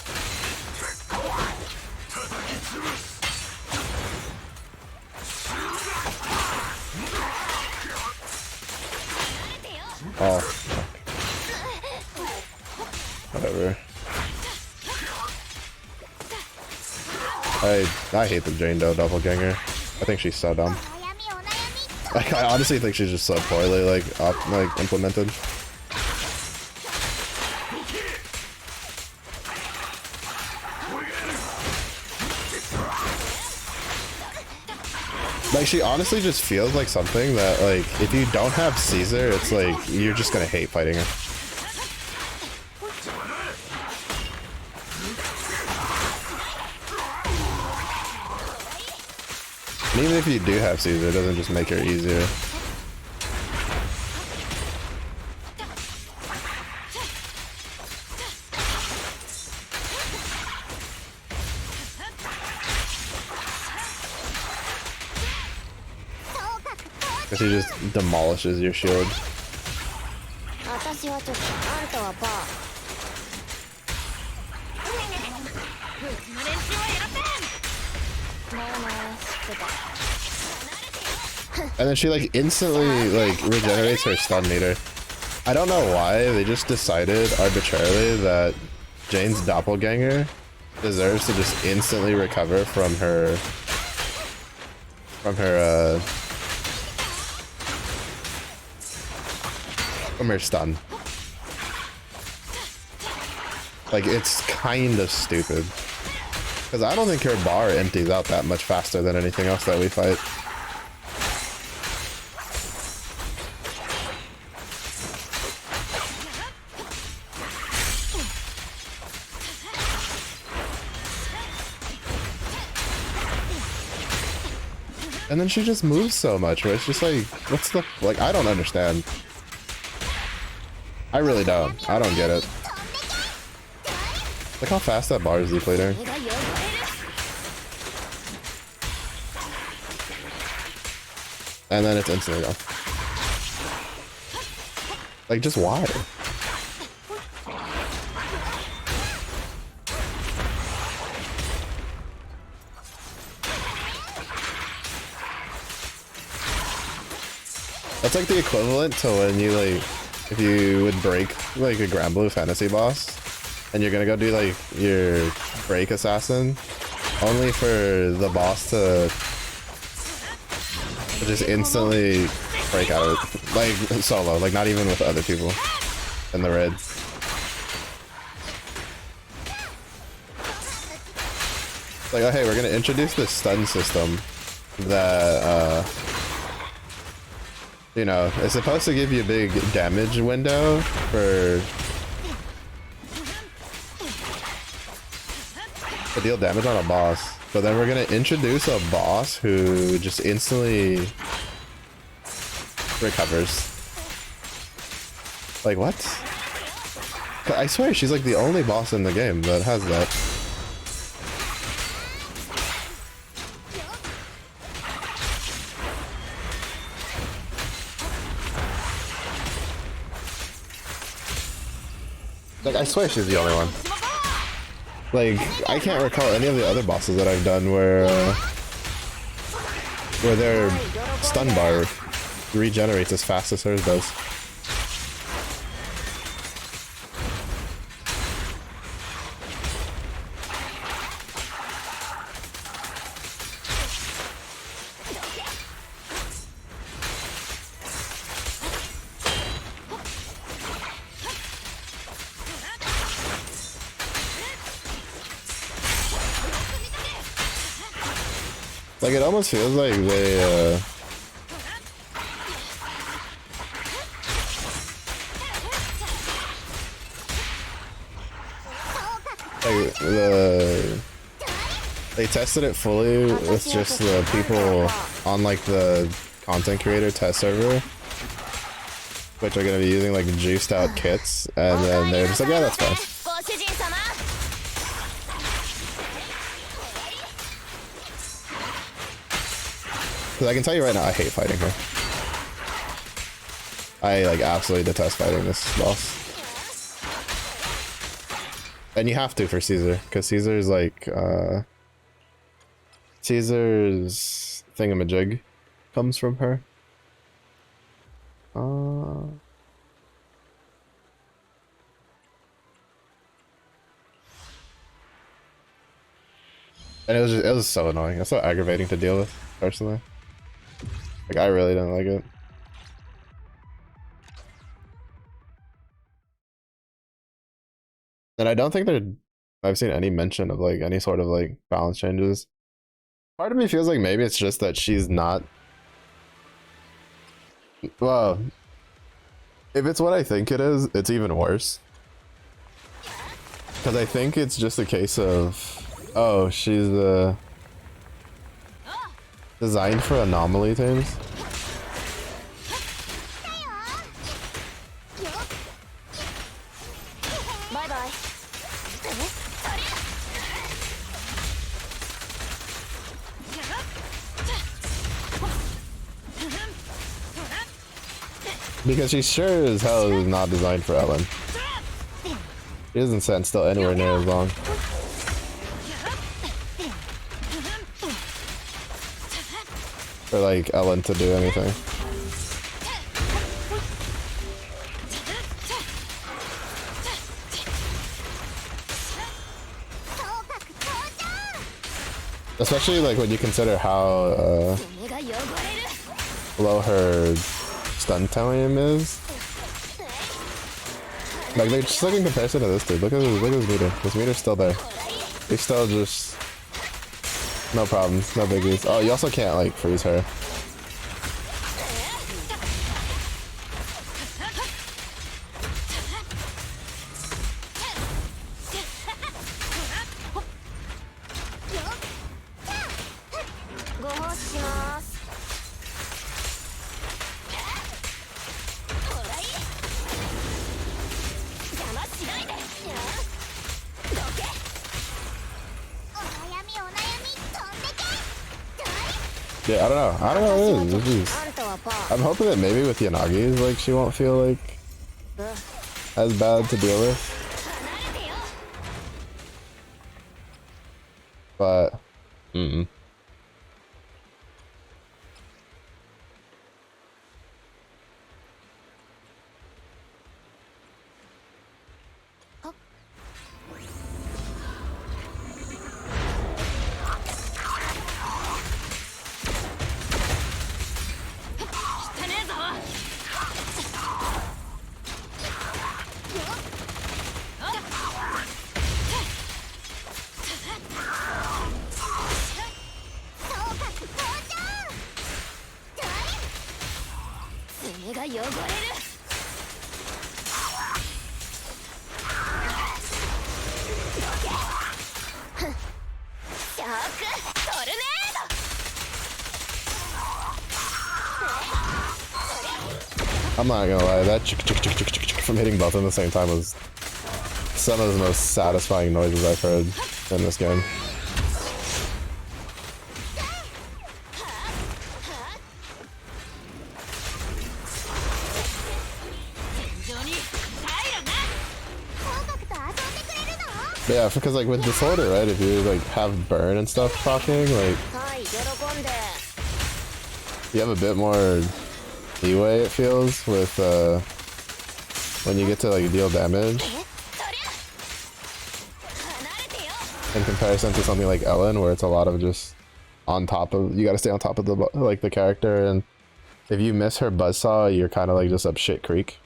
Oh, fuck. Whatever. I hate the Jane Doe doppelganger. I think she's so dumb. Like, I honestly think she's just so poorly, like implemented. Like, she honestly just feels like something that, like, if you don't have Caesar, it's like, you're just gonna hate fighting her. And even if you do have Caesar, it doesn't just make her easier. Because he just demolishes your shield. And then she like instantly like regenerates her stun meter. I don't know why, they just decided arbitrarily that Jane's doppelganger deserves to just instantly recover from her stun. Like, it's kind of stupid. Because I don't think her bar empties out that much faster than anything else that we fight. And then she just moves so much where it's just like, what's the, like, I don't understand. I really don't. I don't get it. Look how fast that bar is depleting. And then it's instantly gone. Like, just why? That's like the equivalent to when you, like, if you would break like a Grand Blue Fantasy boss and you're gonna go do like your break assassin only for the boss to just instantly break out of it, like solo, like not even with other people in the raid. Like, oh hey, we're gonna introduce this stun system that you know, it's supposed to give you a big damage window for to deal damage on a boss, but then we're gonna introduce a boss who just instantly recovers. Like, what? I swear she's like the only boss in the game that has that. Like, I swear she's the only one. Like, I can't recall any of the other bosses that I've done where their stun bar regenerates as fast as hers does. Like, it almost feels like they, they tested it fully with just the people on, like, the content creator test server, which are gonna be using, like, juiced out kits, and then they're just like, yeah, that's fine. Because I can tell you right now, I hate fighting her. I, like, absolutely detest fighting this boss. And you have to for Caesar, because Caesar's, like, Caesar's thingamajig comes from her. And it was so annoying. It's so aggravating to deal with, personally. Like, I really don't like it. And I don't think I've seen any mention of, like, any sort of, like, balance changes. Part of me feels like maybe it's just that she's not... Well, if it's what I think it is, it's even worse. Because I think it's just a case of, oh, she's designed for anomaly teams. Bye-bye. Because she sure as hell is not designed for Ellen. She doesn't stand still anywhere near as long. For, like, Ellen to do anything. Especially like when you consider how low her stun time is. Like, they're just like in comparison to this dude. Look at this meter. This meter's still there. He's still just no problems, no biggies. Oh, you also can't like freeze her. Yeah, I don't know. I don't know what it is. I'm hoping that maybe with Yanagi's, like, she won't feel like as bad to deal with. But, I'm not gonna lie, that from hitting both at the same time was some of the most satisfying noises I've heard in this game. Yeah, because like with Disorder, right, if you like have burn and stuff proccing, like you have a bit more leeway, it feels, with when you get to like deal damage in comparison to something like Ellen, where it's a lot of just on top of, you gotta stay on top of the like the character, and if you miss her buzzsaw, you're kind of like just up shit creek.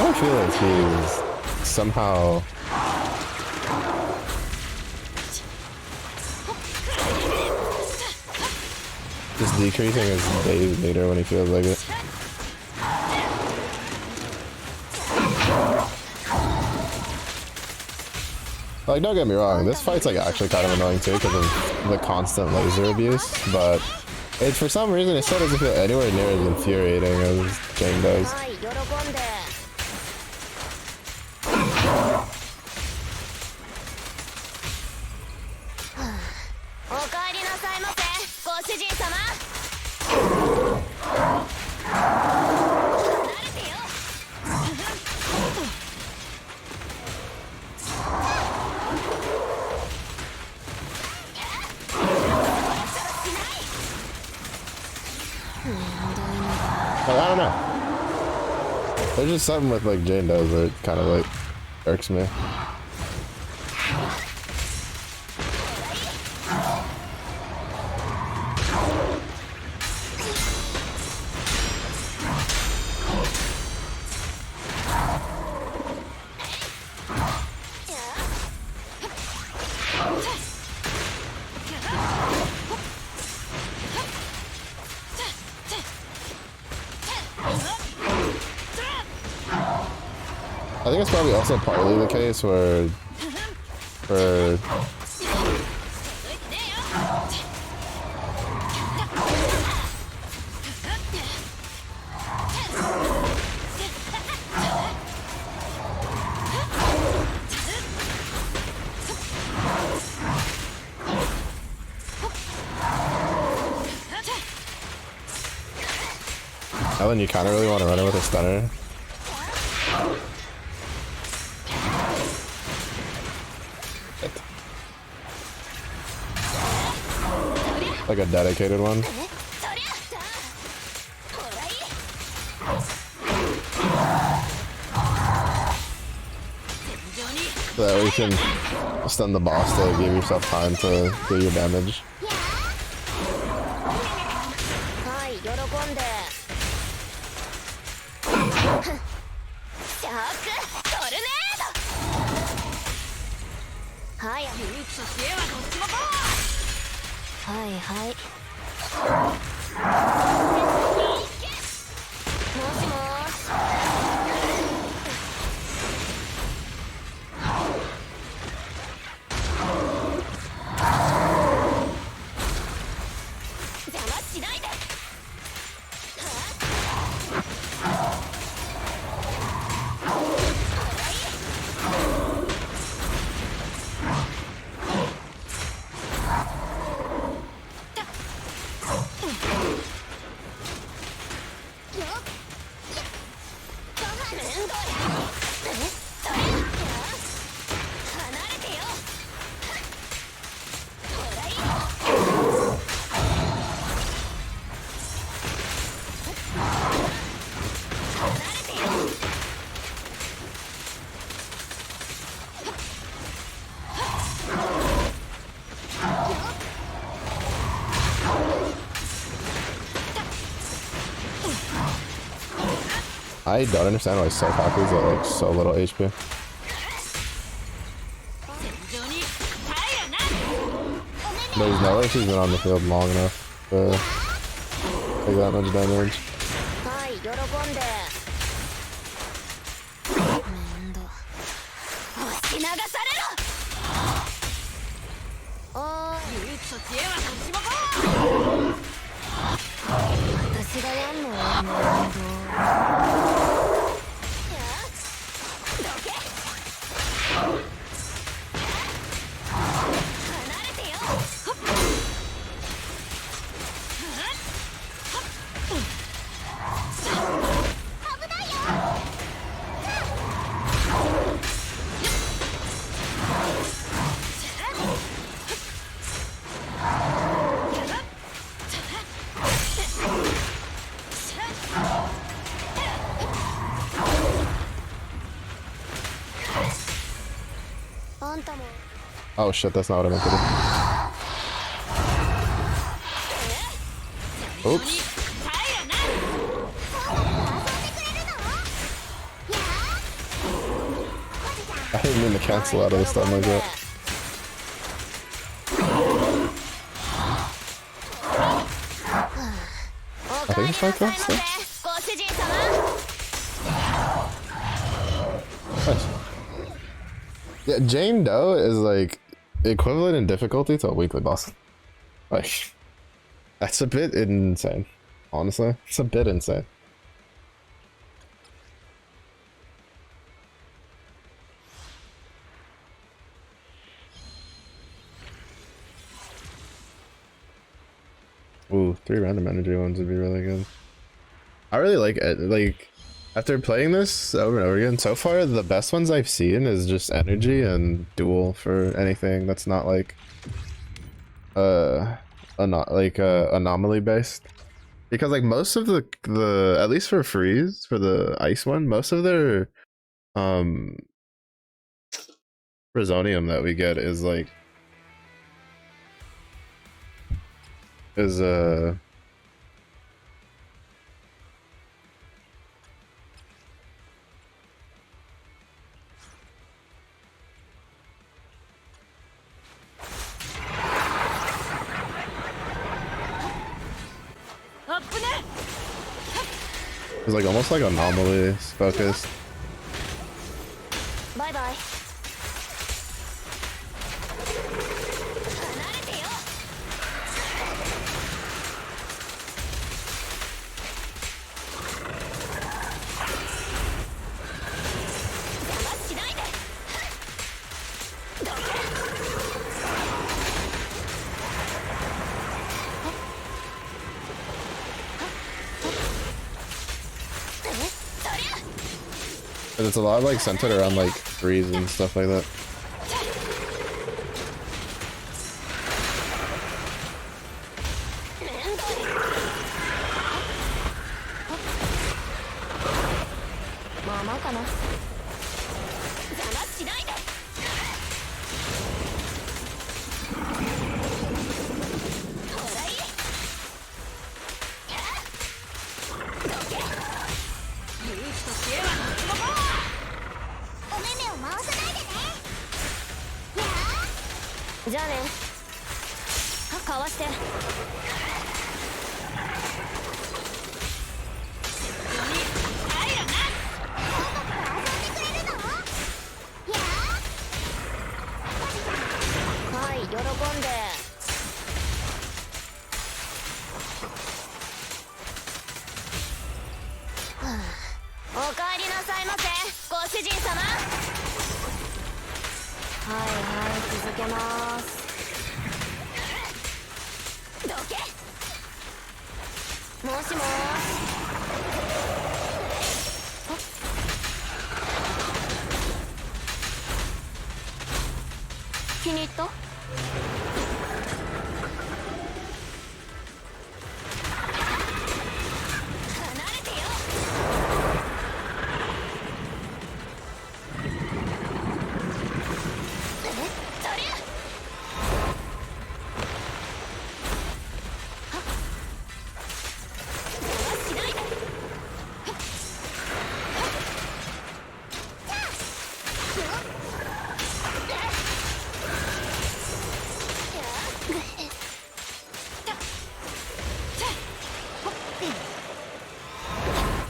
I feel like he's somehow just decreasing his days meter when he feels like it. Like, don't get me wrong, this fight's like actually kind of annoying too because of the constant laser abuse, but it, for some reason it still doesn't feel anywhere near as infuriating as Jane does. Like, I don't know. There's just something with like Jane does where it kind of like irks me. I think it's probably also partly the case where for Ellen, you kind of really want to run it with a stunner. Like a dedicated one. So that way you can stun the boss to give yourself time to do your damage. I don't understand why so copies at like so little HP. There's no way she's been on the field long enough to take that much damage. Oh shit, that's not what I meant to do. Oops. I didn't mean to cancel out of the stun like that. I think it's like that still. Nice. Yeah, Jane Doe is like equivalent in difficulty to a weekly boss. Like, that's a bit insane. Honestly, it's a bit insane. Ooh, 3 random energy ones would be really good. I really like it. Like, after playing this over and over again, so far the best ones I've seen is just energy and duel for anything that's not like anomaly based. Because like most of the at least for freeze, for the ice one, most of their Resonium that we get is like it's like almost like anomaly focused. Cause it's a lot like centered around like threes and stuff like that.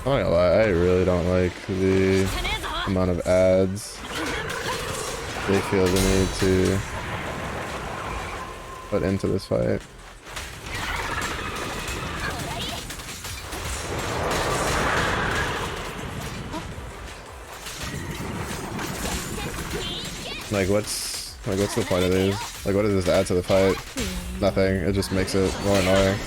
I'm not gonna lie, I really don't like the amount of ads they feel the need to put into this fight. Like what's the point of these? Like what does this add to the fight? Nothing, it just makes it more annoying.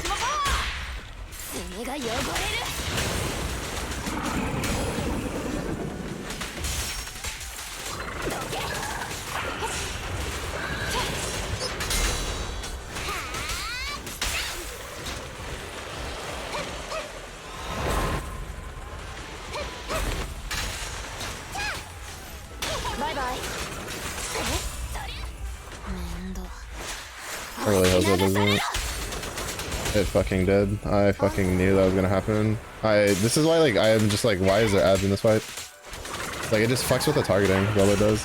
I really hope that doesn't. It fucking did. I fucking knew that was gonna happen. This is why like I am just like, why is there ads in this fight? Like it just fucks with the targeting, all it does.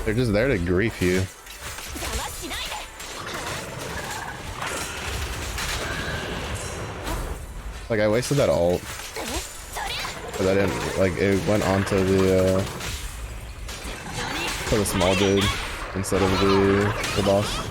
They're just there to grief you. Like I wasted that ult. But I didn't, like it went onto the for the small dude instead of the boss.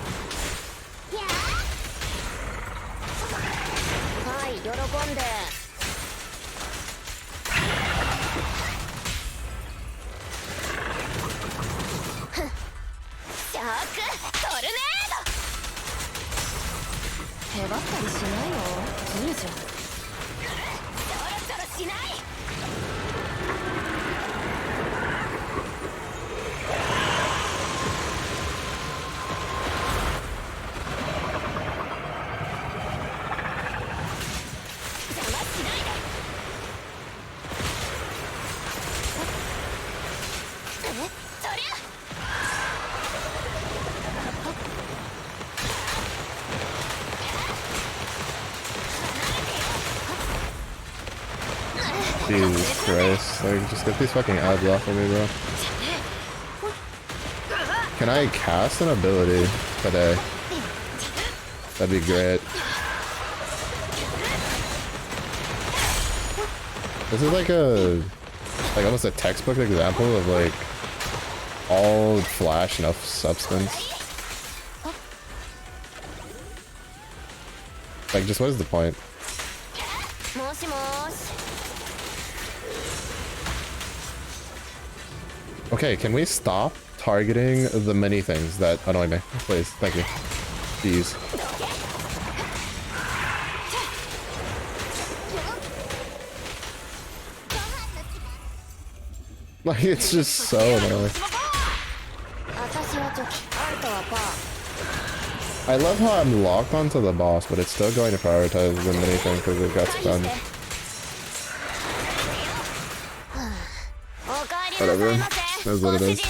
Jesus Christ, like just get these fucking ads off of me, bro. Can I cast an ability today? That'd be great. This is like almost a textbook example of like all flash enough substance. Like just what is the point? Okay, can we stop targeting the many things that annoy me? Please, thank you. Jeez. Like, it's just so annoying. I love how I'm locked onto the boss, but it's still going to prioritize than anything because it got stunned. Whatever. That's what it is.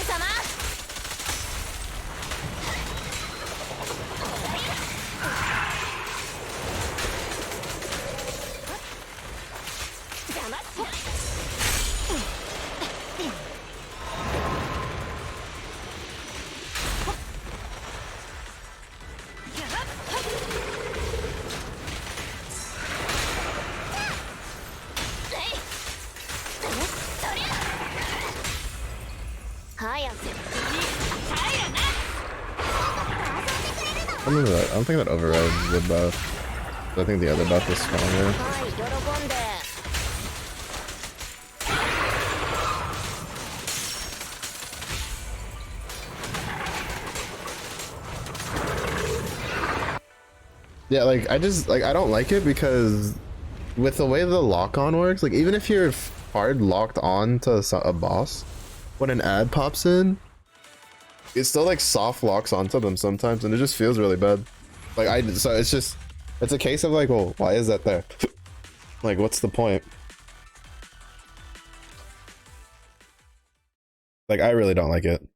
I don't think that overrides the buff. I think the other buff is stronger. Yeah, like I don't like it because with the way the lock-on works, like even if you're hard locked on to a boss, when an ad pops in, it still like soft locks onto them sometimes, and it just feels really bad. Like so it's a case of like, well, why is that there? Like, what's the point? Like, I really don't like it.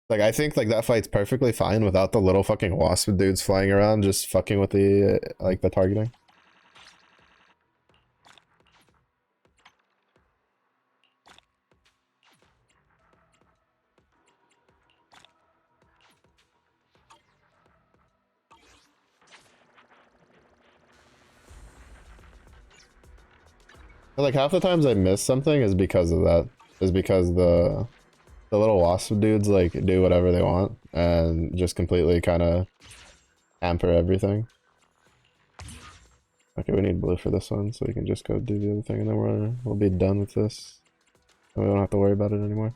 Like, I think like that fight's perfectly fine without the little fucking wasp dudes flying around just fucking with the like the targeting. Like half the times I miss something is because of that. Is because the little wasp dudes like do whatever they want and just completely kind of hamper everything. Okay, we need blue for this one, so we can just go do the other thing, and then we'll be done with this. And we don't have to worry about it anymore.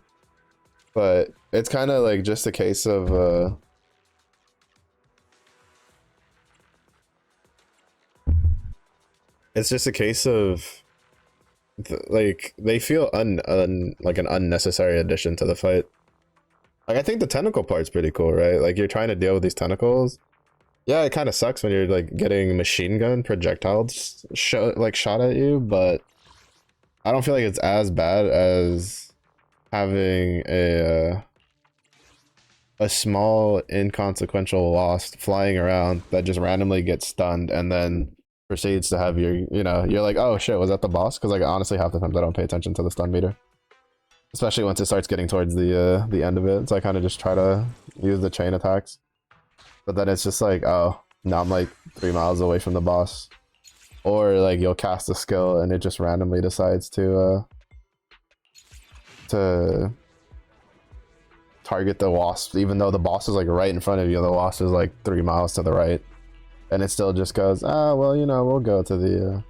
But it's kind of like just a case of it's just a case of like they feel like an unnecessary addition to the fight. Like I think the tentacle part's pretty cool, right? Like you're trying to deal with these tentacles. Yeah, it kind of sucks when you're like getting machine gun projectiles shot at you, but I don't feel like it's as bad as having a small inconsequential wasp flying around that just randomly gets stunned and then proceeds to have your, you're like, oh shit, was that the boss? Because like honestly half the times I don't pay attention to the stun meter, especially once it starts getting towards the end of it. So I kind of just try to use the chain attacks, but then it's just like, oh, now I'm like 3 miles away from the boss. Or like you'll cast a skill and it just randomly decides to target the wasp, even though the boss is like right in front of you. The wasp is like 3 miles to the right, and it still just goes, ah, well, we'll go to the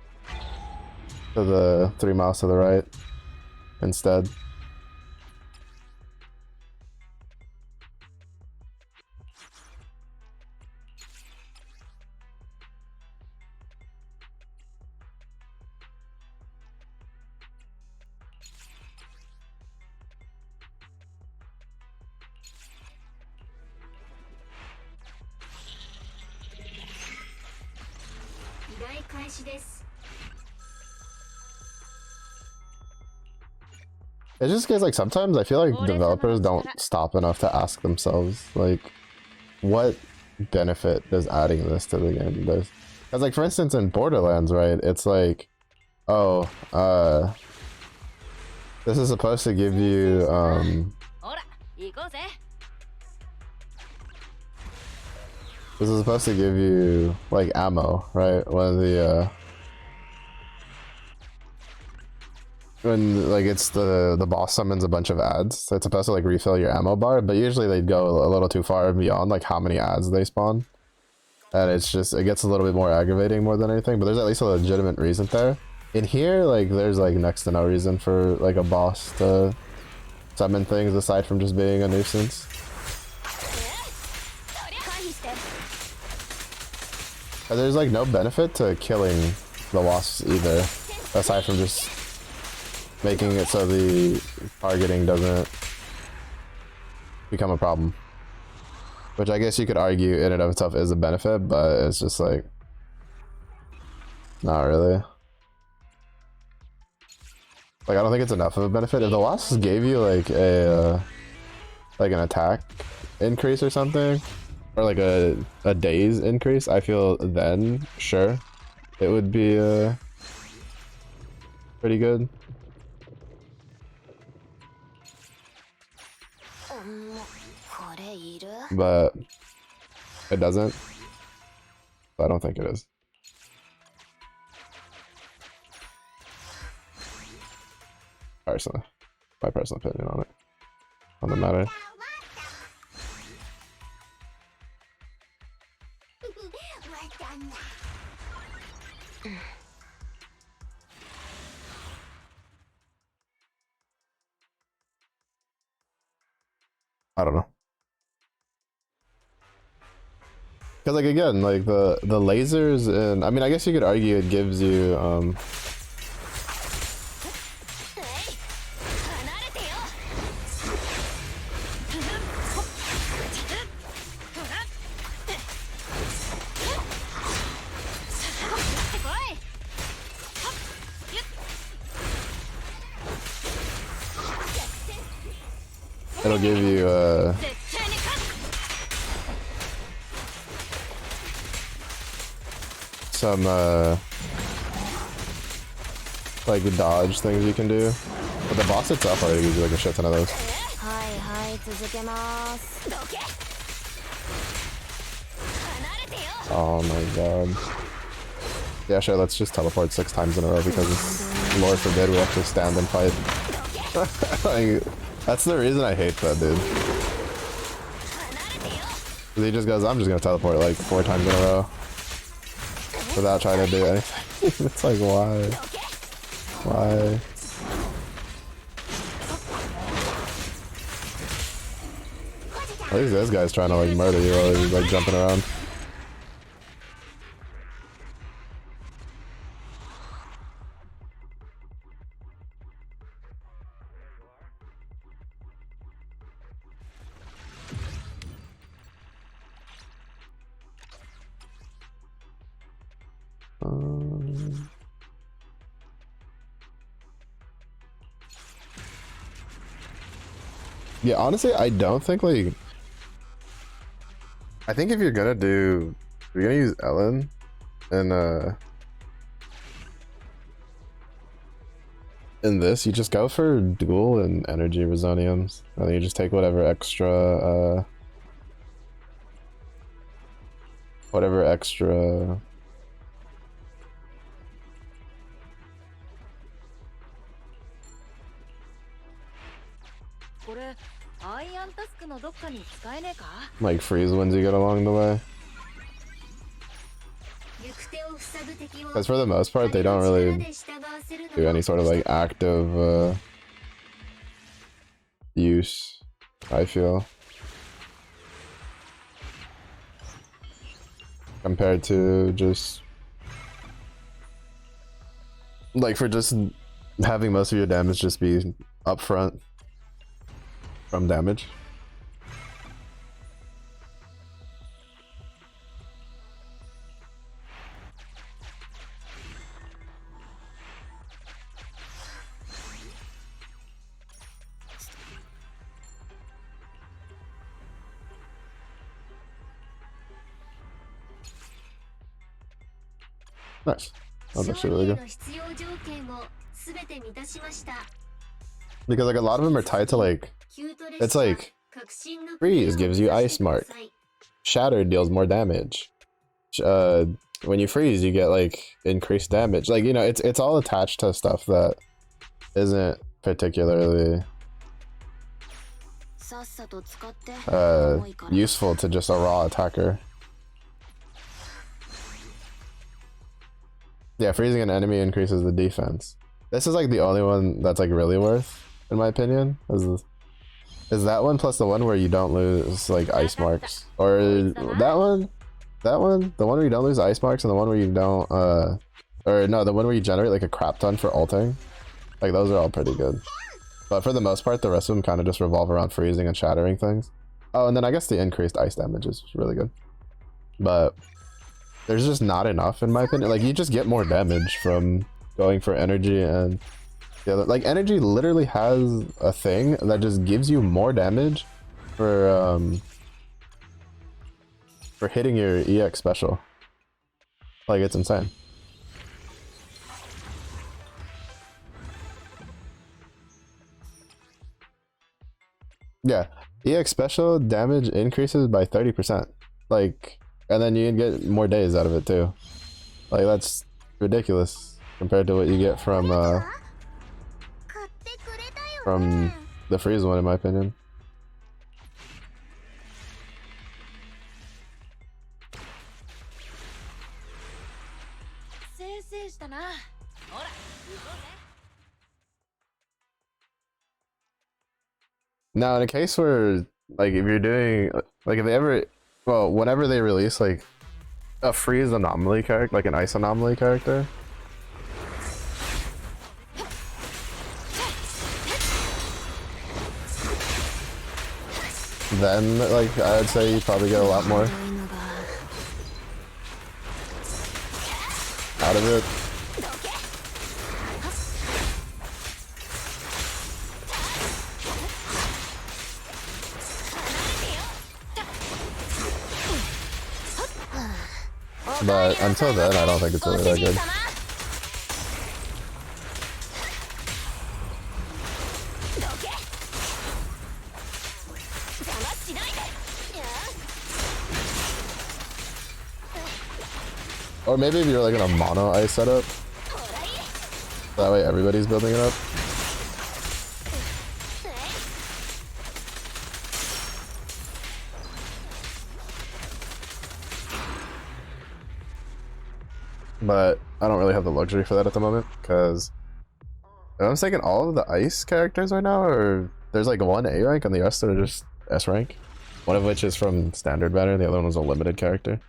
3 miles to the right instead. It's just because like sometimes I feel like developers don't stop enough to ask themselves like, what benefit does adding this to the game do? Because like for instance in Borderlands, right, it's like, oh, this is supposed to give you like ammo, right? When like it's the boss summons a bunch of ads, so it's supposed to like refill your ammo bar, but usually they go a little too far beyond like how many ads they spawn, and it gets a little bit more aggravating more than anything. But there's at least a legitimate reason there. In here, like there's like next to no reason for like a boss to summon things aside from just being a nuisance. And there's like no benefit to killing the wasps either, aside from just making it so the targeting doesn't become a problem. Which I guess you could argue in and of itself is a benefit, but it's just like not really. Like I don't think it's enough of a benefit. If the wasps gave you like a like an attack increase or something, or like a daze increase, I feel then sure it would be pretty good. But it doesn't. I don't think it is. Personally, my personal opinion on it, on the matter. I don't know. Because like again, like the lasers and I mean I guess you could argue it gives you it'll give you some like dodge things you can do, but the boss itself already gives you like a shit ton of those. Oh my god. Yeah, sure, let's just teleport 6 times in a row because Lord forbid we have to stand and fight. Like, that's the reason I hate that dude. He just goes, I'm just gonna teleport like 4 times in a row without trying to do anything. It's like, why? Why? At least this guy's trying to like murder you while he's like jumping around. Yeah, honestly, I don't think like. I think if you're gonna use Ellen, and in this, you just go for dual and energy resoniums, and then you just take whatever extra like freeze winds you get along the way. Because for the most part, they don't really do any sort of like active use, I feel. Compared to just like for just having most of your damage just be upfront from damage. Nice. Oh, that's really good. Because like a lot of them are tied to like, it's like freeze gives you ice mark, shatter deals more damage. When you freeze, you get like increased damage. Like, you know, it's all attached to stuff that isn't particularly useful to just a raw attacker. Yeah, freezing an enemy increases the defense. This is like the only one that's like really worth, in my opinion. Is that one plus the one where you don't lose like ice marks, or that one, the one where you don't lose ice marks, and the one where you don't, or no, the one where you generate like a crap ton for ulting. Like those are all pretty good. But for the most part, the rest of them kind of just revolve around freezing and shattering things. Oh, and then I guess the increased ice damage is really good. But there's just not enough in my opinion. Like you just get more damage from going for energy and the other. Like energy literally has a thing that just gives you more damage for hitting your EX special. Like it's insane. Yeah, EX special damage increases by 30%. Like, and then you can get more days out of it too. Like that's ridiculous compared to what you get from the freeze one, in my opinion. Now, in a case where, like, if you're doing, like, if they ever, well, whenever they release, like, a freeze anomaly character, like an ice anomaly character, then, like, I'd say you probably get a lot more out of it. But until then, I don't think it's really that good. Or maybe if you're like in a mono ice setup, that way everybody's building it up. But I don't really have the luxury for that at the moment, because I'm taking all of the ice characters right now, or there's like one A rank and the rest are just S rank. One of which is from standard banner, the other one was a limited character.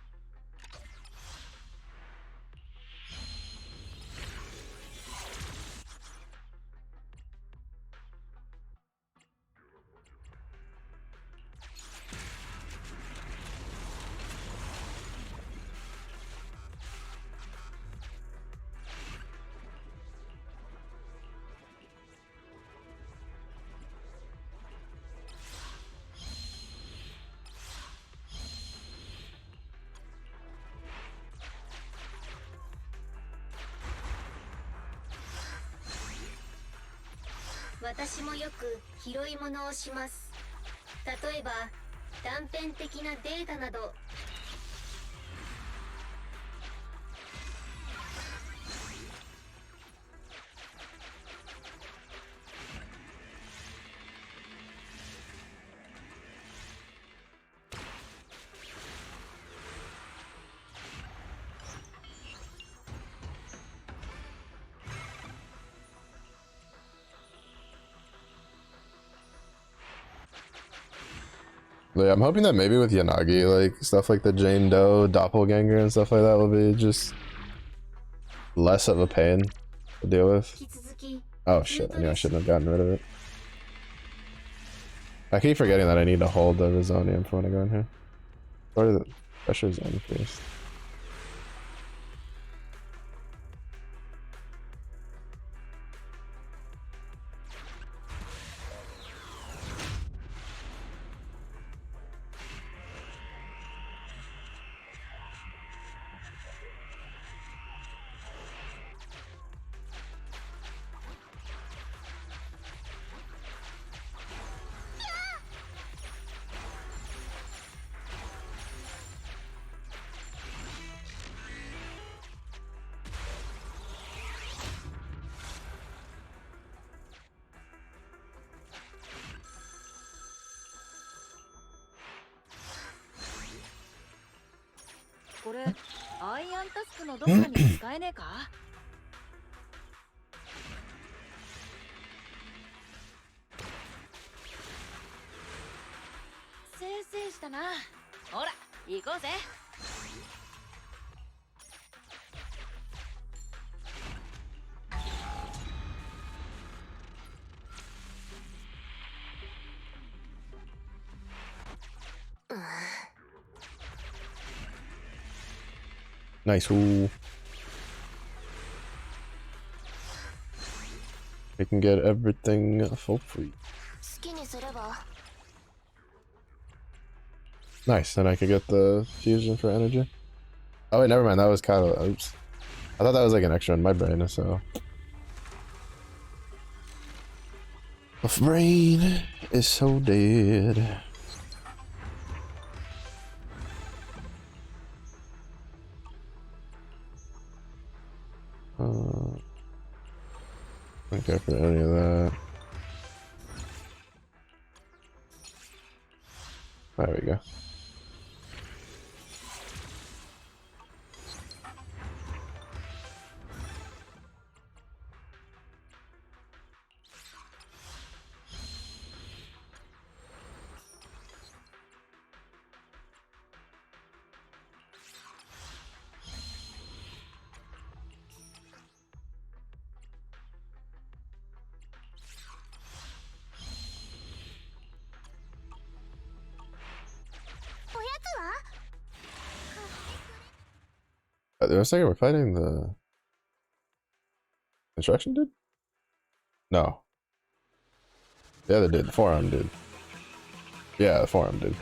Yeah, I'm hoping that maybe with Yanagi, like stuff like the Jane Doe, Doppelganger, and stuff like that will be just less of a pain to deal with. Oh shit, I knew I shouldn't have gotten rid of it. I keep forgetting that I need to hold the Resonium for when I go in here. Or the pressure is increased. Nice. Ooh. We can get everything for free. 好きにすれば Nice. Then I could get the fusion for energy. Oh wait, never mind. That was kind of. Oops. I thought that was like an extra in my brain. So. The brain is so dead. Don't care for any of that. There we go. I was thinking we're fighting the construction dude? No. The other dude, the forearm dude. Yeah, the forearm dude.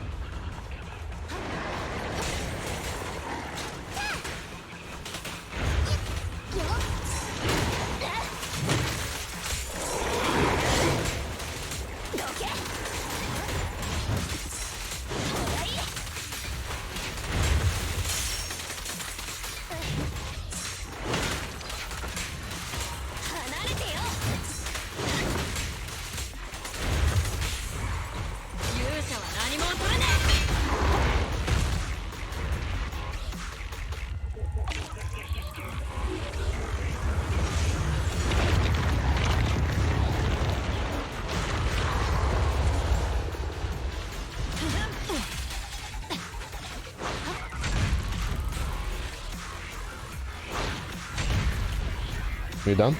You done?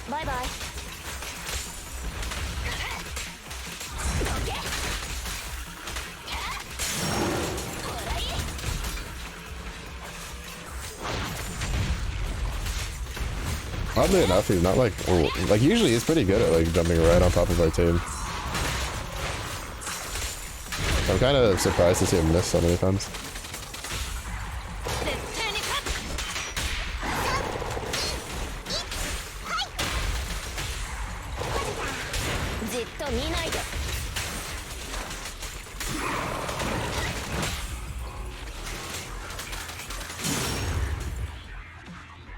Bye bye. Oddly enough, he's not like usually he's pretty good at like jumping right on top of our team. I'm kind of surprised to see him miss so many times.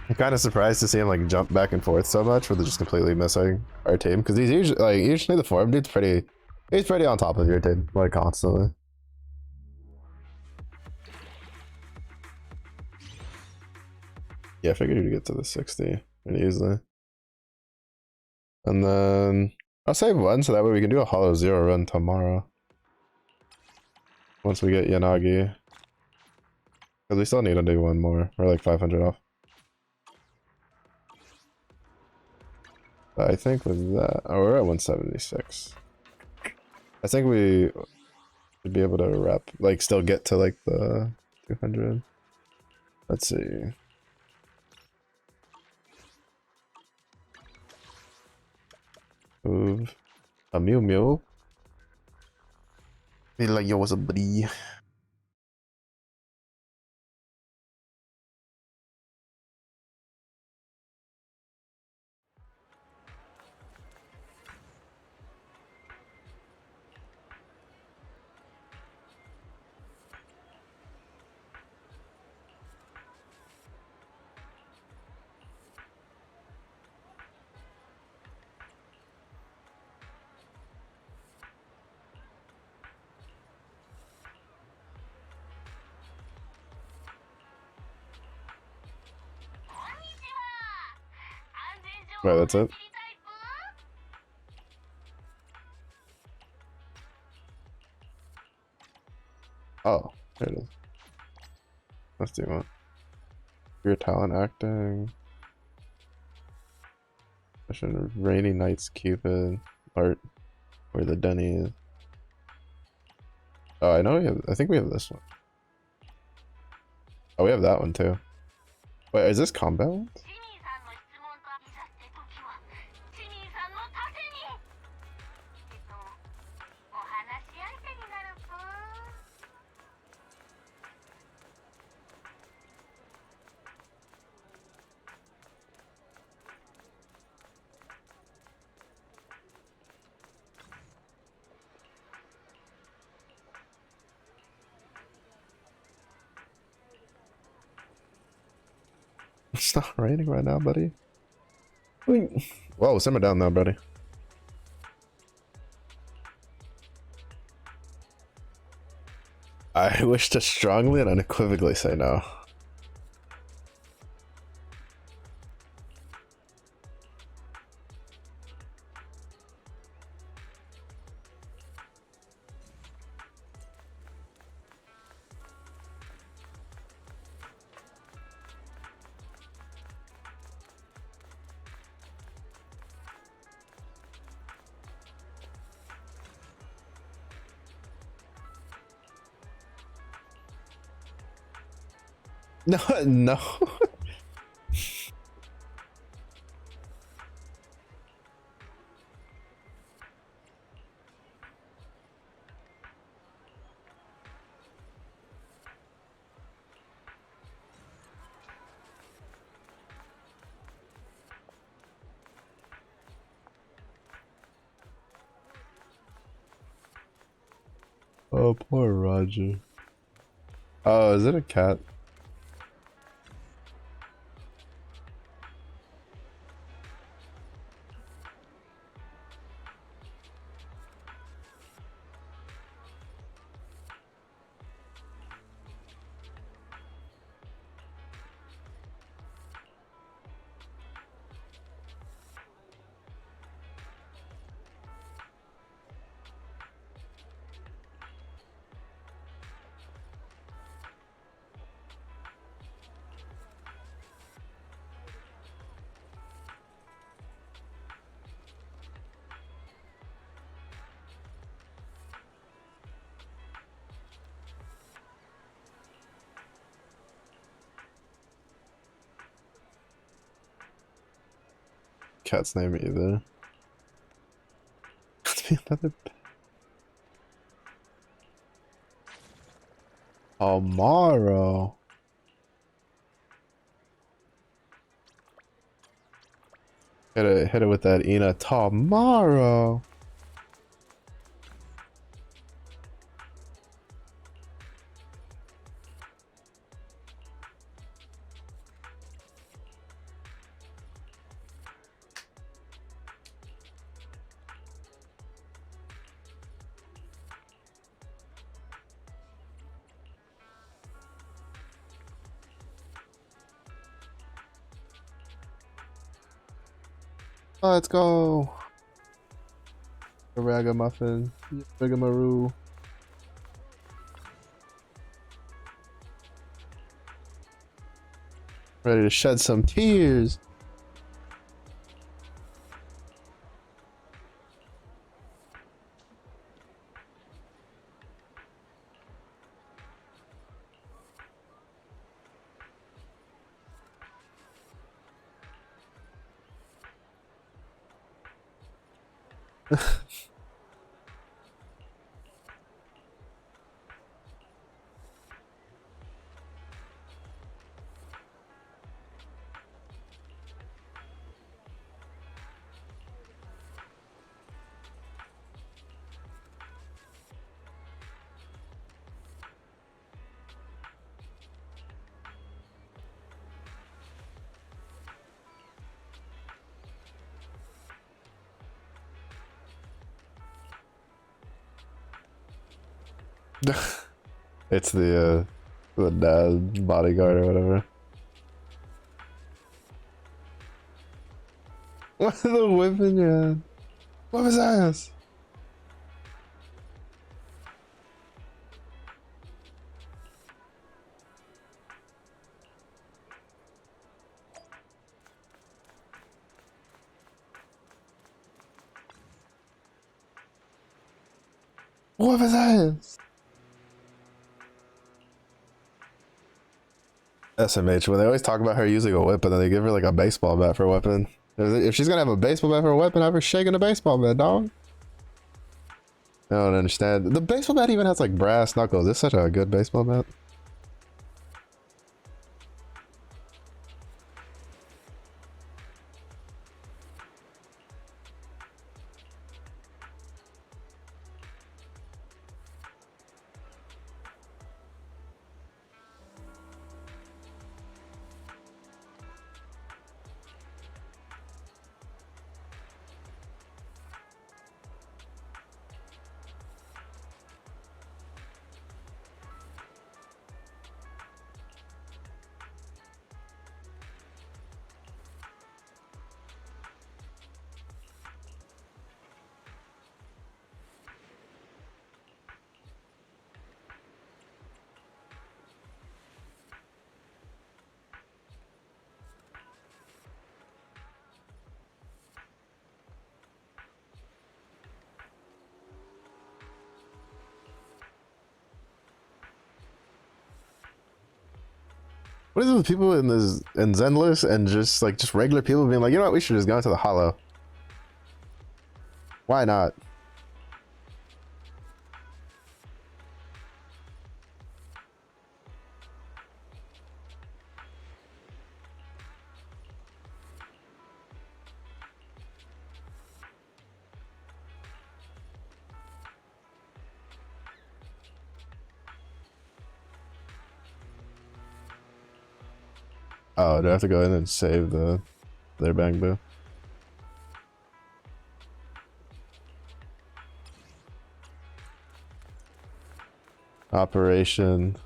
I'm kind of surprised to see him like jump back and forth so much with just completely missing our team, because he's usually the form dude's he's pretty on top of your team like constantly. Yeah, I figured you'd get to the 60 pretty easily. And then I'll save one so that way we can do a hollow zero run tomorrow. Once we get Yanagi. Because we still need to do one more. We're like 500 off. But I think with that, oh, we're at 176. I think we should be able to wrap, like still get to like the 200. Let's see. Move. A Mew Mew. Be like, yo, what's up, buddy? Right, that's it. Oh, there it is. Let's do one. Your talent acting. Mission Rainy Nights Cupid. Art. Where the Denny is. Oh, I know we have. I think we have this one. Oh, we have that one too. Wait, is this combat ones? It's not raining right now, buddy. Whoa, simmer down now, buddy. I wish to strongly and unequivocally say no. No, no. Oh, poor Roger. Oh, is it a cat? Cat's name either. Could be another. Tomorrow. Hit it with that Ina. Tomorrow. Let's go. A ragamuffin. Rigamaroo. Ready to shed some tears. It's the dad bodyguard or whatever. What the whip in your hand? Whip his ass! What was that? SMH, when they always talk about her using a whip and then they give her like a baseball bat for a weapon. If she's gonna have a baseball bat for a weapon, have her shaking a baseball bat, dog. I don't understand. The baseball bat even has like brass knuckles. It's such a good baseball bat. What is it with people in this in Zenless and just regular people being like, you know what, we should just go into the hollow. Why not? Oh, do I have to go in and save their bang boo? Operation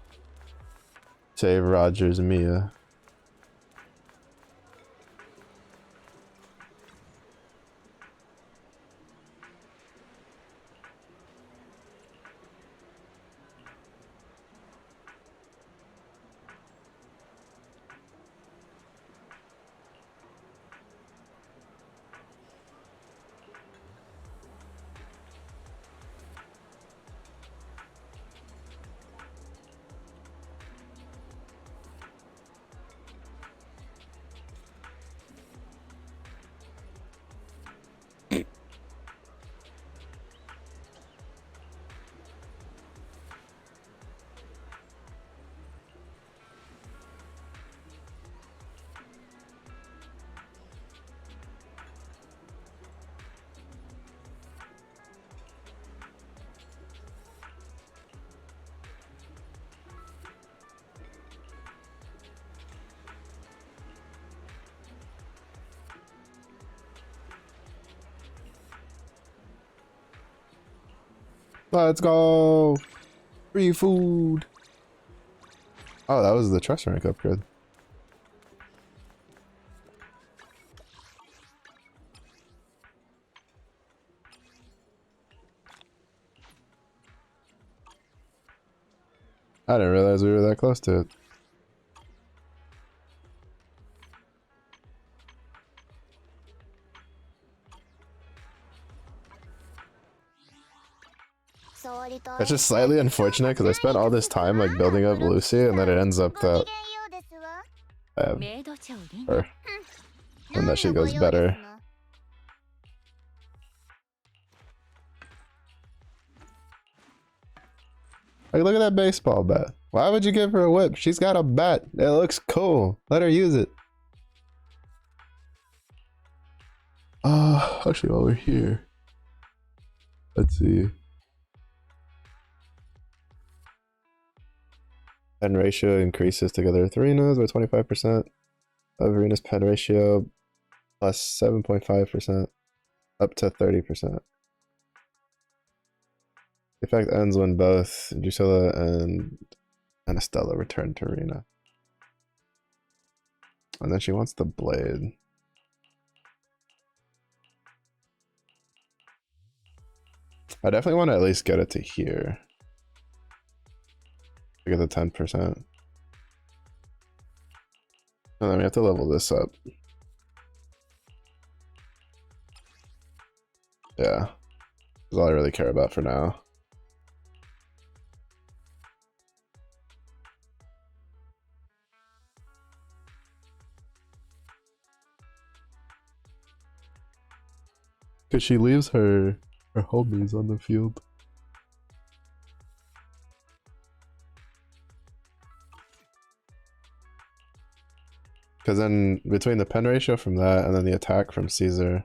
Save Rogers Mia. Let's go! Free food! Oh, that was the trust rank upgrade. I didn't realize we were that close to it. It's just slightly unfortunate because I spent all this time like building up Lucy and then it ends up that her and that she goes better. Like, look at that baseball bat. Why would you give her a whip? She's got a bat. It looks cool. Let her use it. Actually, while we're here, let's see. Pen ratio increases together with arenas by 25%. Of arena's pen ratio plus 7.5% up to 30%. The effect ends when both Drusilla and Anastella return to arena. And then she wants the blade. I definitely want to at least get it to here. To get the 10%. And then we have to level this up. Yeah. That's all I really care about for now. Because she leaves her homies on the field. Because then between the pen ratio from that and then the attack from Caesar.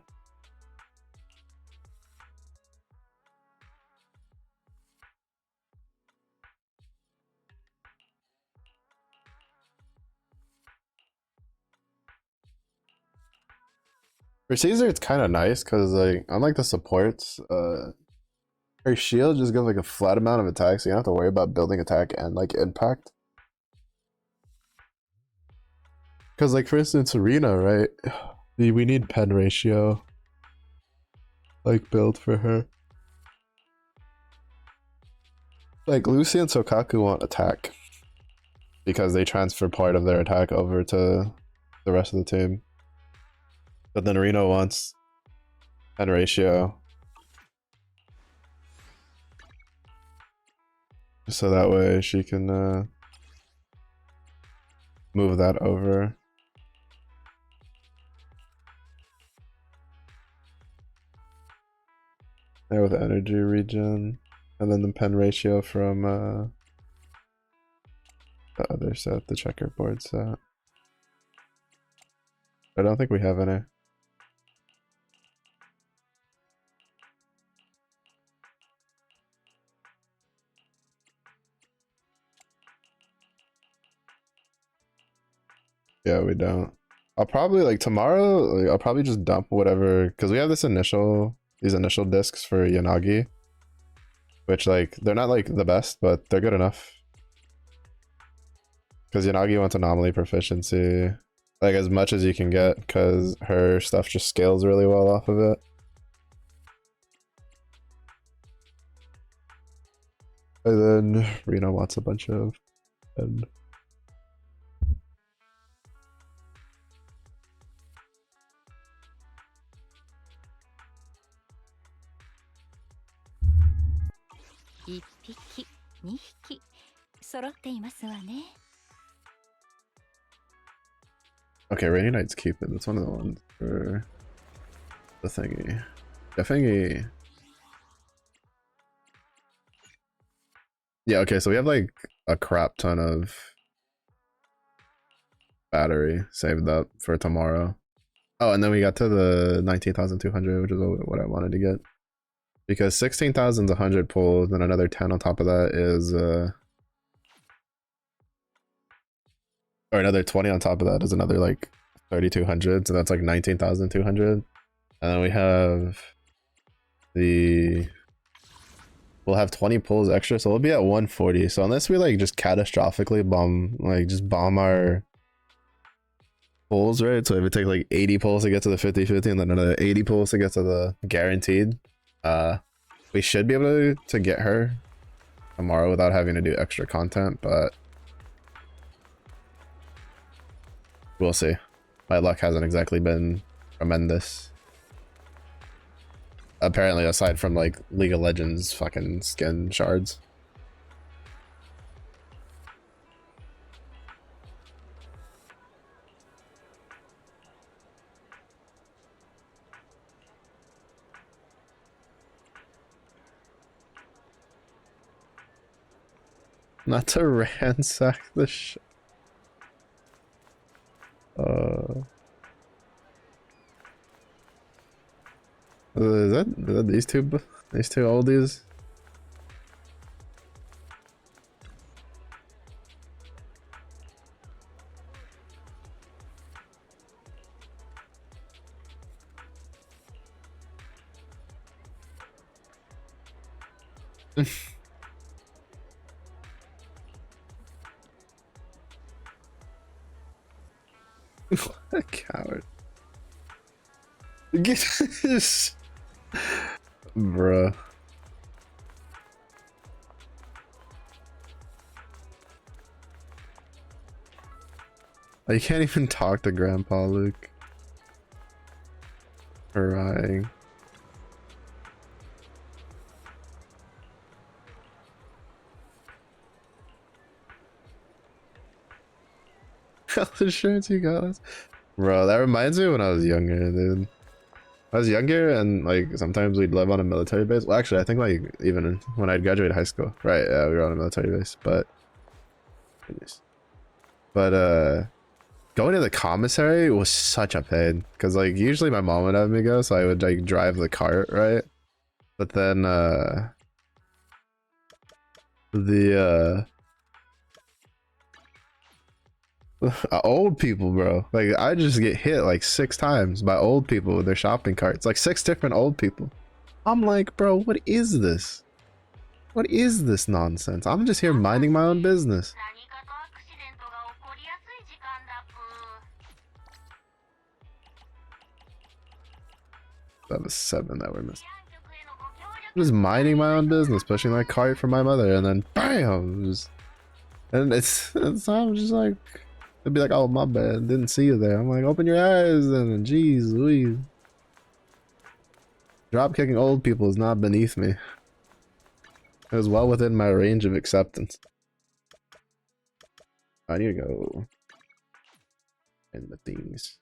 For Caesar, it's kind of nice because, like, unlike the supports, her shield just gives like a flat amount of attack, so you don't have to worry about building attack and like impact. Because, like, for instance, Arena, right? We need pen ratio, like, build for her. Like, Lucy and Sokaku want attack because they transfer part of their attack over to the rest of the team. But then Reno wants pen ratio. So that way she can move that over. There with energy regen. And then the pen ratio from the other set, the checkerboard set. I don't think we have any. Yeah, we don't. I'll probably, like, tomorrow, like, I'll probably just dump whatever, because we have these initial discs for Yanagi, which, like, they're not like the best, but they're good enough. Because Yanagi wants anomaly proficiency, like, as much as you can get, because her stuff just scales really well off of it. And then Reno wants a bunch of, and okay, Rainy Knight's keep it. That's one of the ones for the thingy. The thingy. Yeah, okay, so we have like a crap ton of battery saved up for tomorrow. Oh, and then we got to the 19,200, which is what I wanted to get. Because 16,000 is 100 pulls, then another 10 on top of that is or another 20 on top of that is another like 3,200, so that's like 19,200. And then we have we'll have 20 pulls extra, so we'll be at 140. So unless we like just catastrophically bomb our pulls, right? So if it takes like 80 pulls to get to the 50-50 and then another 80 pulls to get to the guaranteed, we should be able to get her tomorrow without having to do extra content, but we'll see. My luck hasn't exactly been tremendous. Apparently, aside from like League of Legends fucking skin shards. Not to ransack the is that these two oldies? What a coward. Get this. Bruh. You can't even talk to Grandpa Luke. Crying. Health insurance you got us? Bro, that reminds me of when I was younger, dude. I was younger and like sometimes we'd live on a military base. Well, actually, I think like even when I'd graduated high school, right? Yeah, we were on a military base, but going to the commissary was such a pain because like usually my mom would have me go, so I would like drive the cart, right? But then the old people, bro, like I just get hit like 6 times by old people with their shopping carts, like 6 different old people. I'm like, bro, what is this? What is this nonsense? I'm just here minding my own business. That was 7 that were missing. I'm just minding my own business, pushing my cart for my mother, and then BAM! And it's I'm just like, it'd be like, oh my bad, didn't see you there. I'm like, open your eyes, and jeez Louise. Drop kicking old people is not beneath me. It was well within my range of acceptance. I need to go in the things.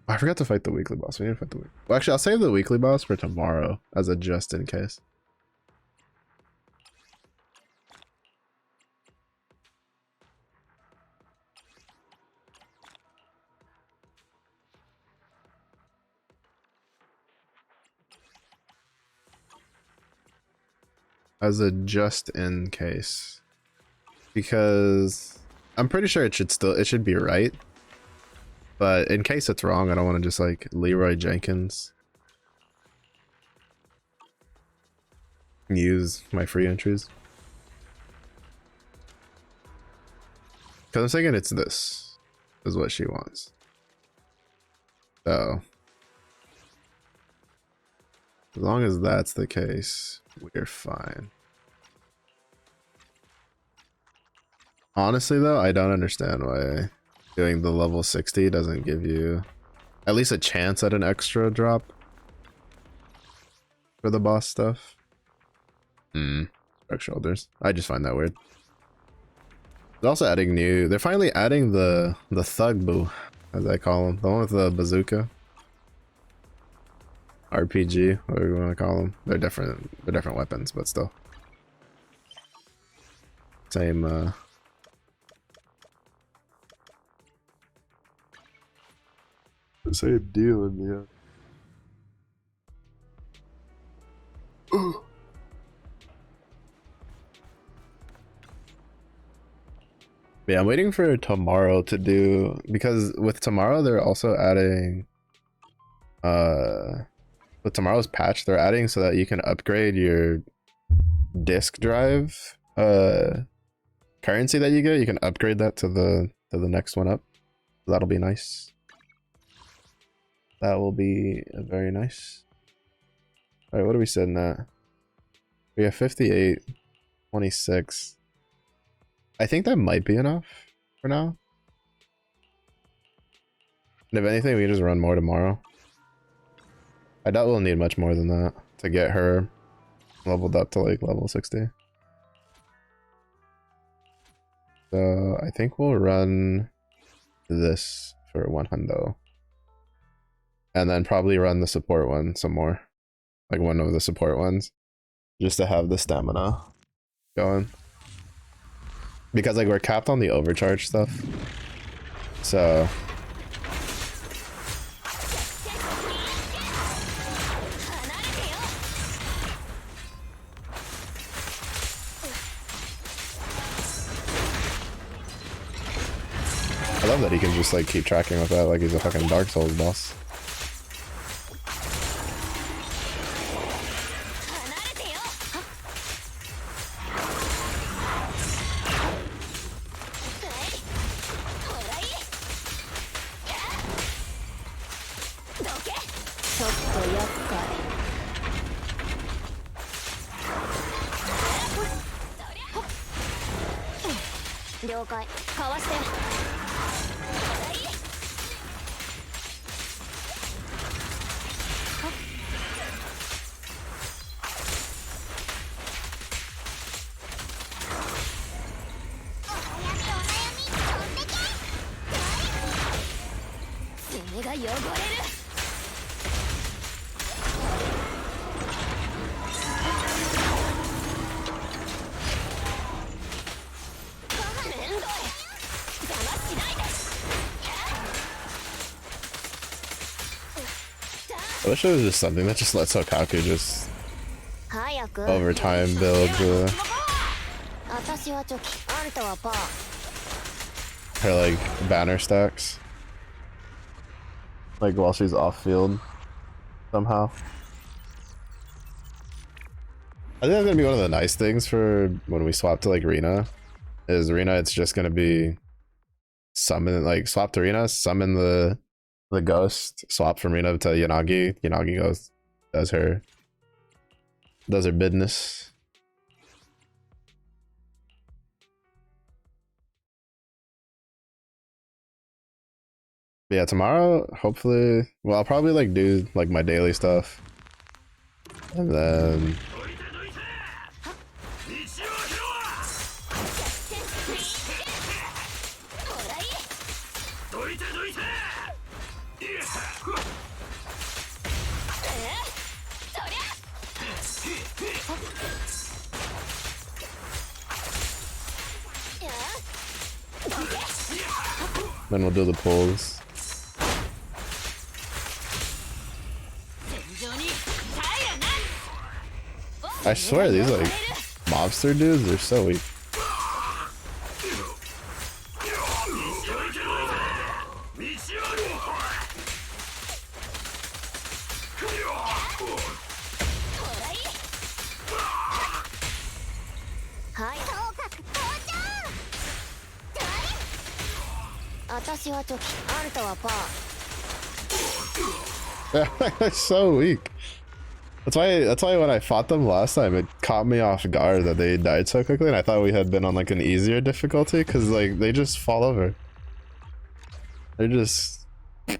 I forgot to fight the weekly boss. We need to fight the weekly. Well, actually, I'll save the weekly boss for tomorrow as a just in case. As a just in case. Because I'm pretty sure it should be right. But in case it's wrong, I don't want to just like Leroy Jenkins use my free entries. Because I'm thinking it's this is what she wants. So as long as that's the case, we're fine. Honestly though, I don't understand why doing the level 60 doesn't give you at least a chance at an extra drop for the boss stuff. Dark shoulders. I just find that weird. They're also adding they're finally adding the thug boo, as I call him, the one with the bazooka. RPG, whatever you want to call them. They're different weapons, but still. Same same deal in the end. Yeah, I'm waiting for tomorrow to do, because with tomorrow they're also adding with tomorrow's patch they're adding so that you can upgrade your disk drive currency that you get. You can upgrade that to the next one up. That'll be nice. That will be very nice. All right, what are we sitting at? We have 58, 26. I think that might be enough for now. And if anything, we can just run more tomorrow. I doubt we'll need much more than that to get her leveled up to like level 60. So I think we'll run this for 100. And then probably run the support one some more. Like one of the support ones. Just to have the stamina going. Because like we're capped on the overcharge stuff. So I love that he can just like keep tracking with that like he's a fucking Dark Souls boss. I wish it was just something that just lets Hokaku just 早く over time build 私はチョキあんたはパー her like banner stacks. Like while she's off field somehow. I think that's gonna be one of the nice things for when we swap to like Rina. Is Rina, it's just gonna be summon, like swap to Rina, summon the ghost, swap from Rina to Yanagi. Yanagi goes, does her business. But yeah, tomorrow, hopefully, well, I'll probably like do like my daily stuff. And then we'll do the pulls. I swear these like mobster dudes are so weak. They're so weak. That's why when I fought them last time, it caught me off guard that they died so quickly, and I thought we had been on like an easier difficulty because like they just fall over. They just they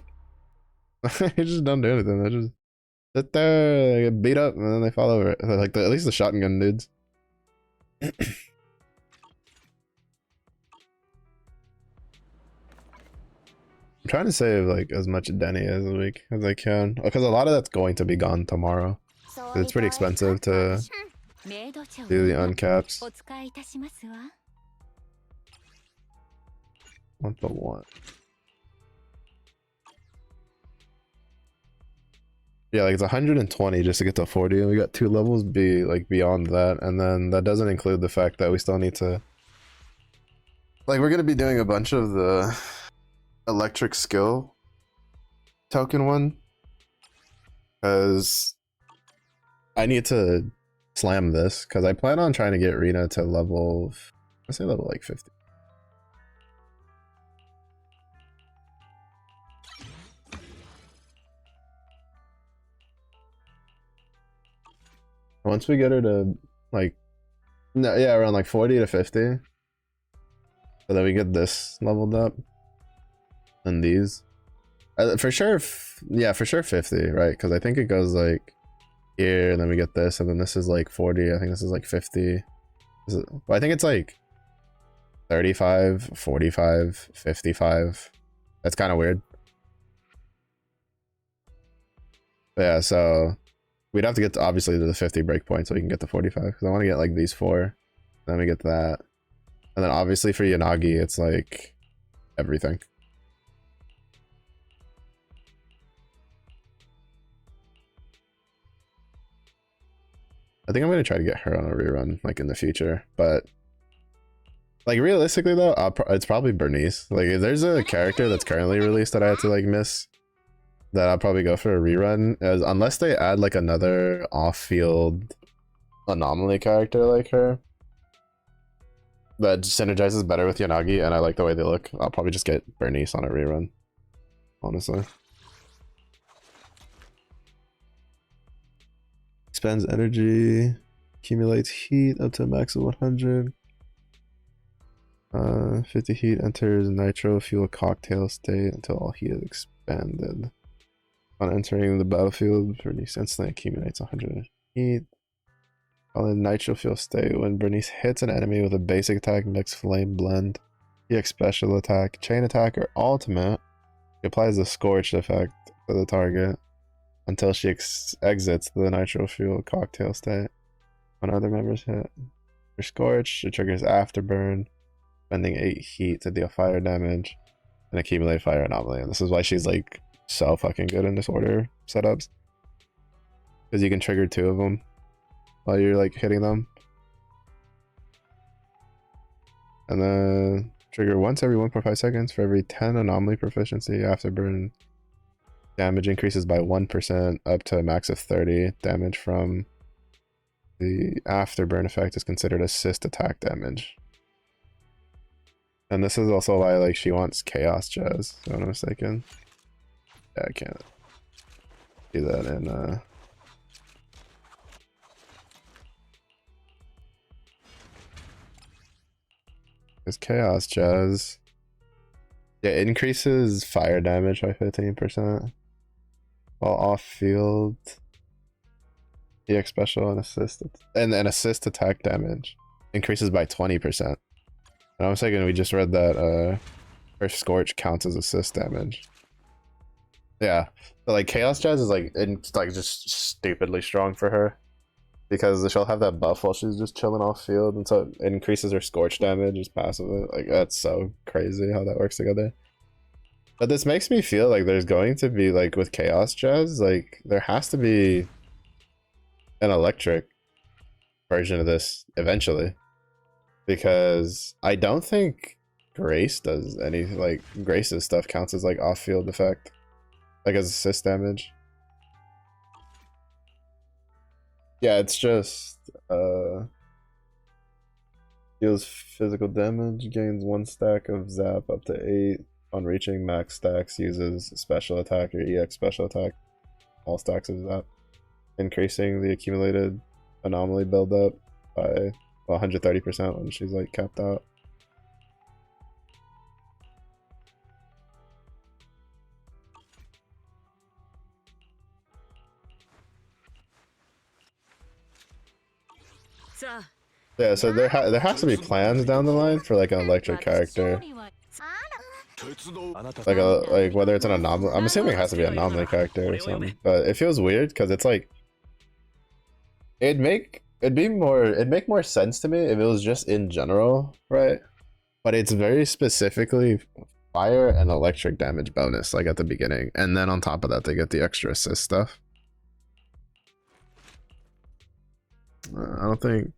just don't do anything. They just sit there, they get beat up, and then they fall over. Like at least the shotgun dudes. I'm trying to save like as much Denny as a week as I can because a lot of that's going to be gone tomorrow. It's pretty expensive to do the uncaps. Want the one? Yeah, like it's 120 just to get to 40, and we got 2 levels beyond that, and then that doesn't include the fact that we still need to, like, we're gonna be doing a bunch of the electric skill token one, because I need to slam this, because I plan on trying to get Rina to level, let's say level like 50. Once we get her to like, no, yeah, around like 40 to 50, so that we get this leveled up, and these, for sure, yeah, for sure 50, right? Because I think it goes like here, and then we get this, and then this is like 40. I think this is like 50. Well, I think it's like 35, 45, 55. That's kind of weird. But yeah, so we'd have to get to, obviously, to the 50 breakpoint so we can get to 45, because I want to get like these 4, then we get that, and then obviously for Yanagi it's like everything. I think I'm gonna try to get her on a rerun like in the future, but like realistically though, it's probably Bernice. Like if there's a character that's currently released that I had to like miss, that I'll probably go for a rerun, as unless they add like another off-field anomaly character like her that synergizes better with Yanagi, and I like the way they look. I'll probably just get Bernice on a rerun, honestly. Spends energy, accumulates heat up to a max of 100. 50 heat, enters nitro fuel cocktail state until all heat is expanded. On entering the battlefield, Bernice instantly accumulates 100 heat. While in nitro fuel state, when Bernice hits an enemy with a basic attack, mix, flame, blend, EX special attack, chain attack, or ultimate, she applies the scorched effect to the target until she exits the nitro fuel cocktail state. When other members hit for scorch, it triggers afterburn, spending 8 heat to deal fire damage and accumulate fire anomaly. And this is why she's like so fucking good in disorder setups. because you can trigger 2 of them while you're like hitting them. And then trigger once every 1.5 seconds for every 10 anomaly proficiency. Afterburn damage increases by 1% up to a max of 30. Damage from the afterburn effect is considered assist attack damage. And this is also why like she wants chaos jazz, if I'm not mistaken. Yeah, I can't do that in It's chaos jazz. Yeah, it increases fire damage by 15%. While off field, EX special and assist attack damage increases by 20%. And I was thinking we just read that her scorch counts as assist damage. Yeah, but like chaos jazz is like it's like just stupidly strong for her. Because she'll have that buff while she's just chilling off field, and so it increases her scorch damage as passive. Like, that's so crazy how that works together. But this makes me feel like there's going to be, like, with Chaos Jazz, like, there has to be an electric version of this eventually. Because I don't think Grace does any, like, Grace's stuff counts as, like, off-field effect. Like, as assist damage. Yeah, it's just deals physical damage, gains 1 stack of zap up to 8 on reaching max stacks, uses special attack or EX special attack, all stacks of zap, increasing the accumulated anomaly buildup by 130% when she's like capped out. Yeah, so there has to be plans down the line for like an electric character, like whether it's an anomaly. I'm assuming it has to be an anomaly character or something. But it feels weird because it's like it'd make more sense to me if it was just in general, right? But it's very specifically fire and electric damage bonus, like at the beginning, and then on top of that they get the extra assist stuff. I don't think.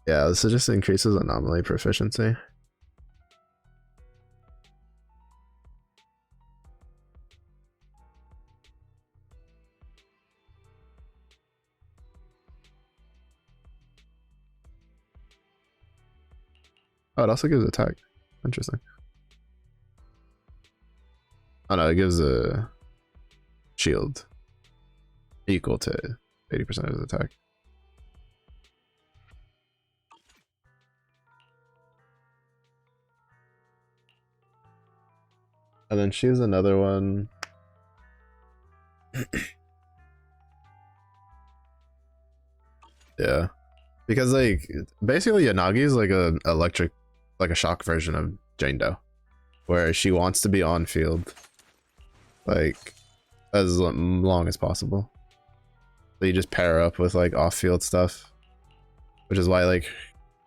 Yeah, this just increases anomaly proficiency. Oh, it also gives attack. Interesting. Oh no, it gives a shield equal to 80% of his attack. And then she's another one. Yeah, because like basically Yanagi is like a electric, like a shock version of Jane Doe, where she wants to be on field, like as long as possible. So you just pair her up with like off field stuff, which is why like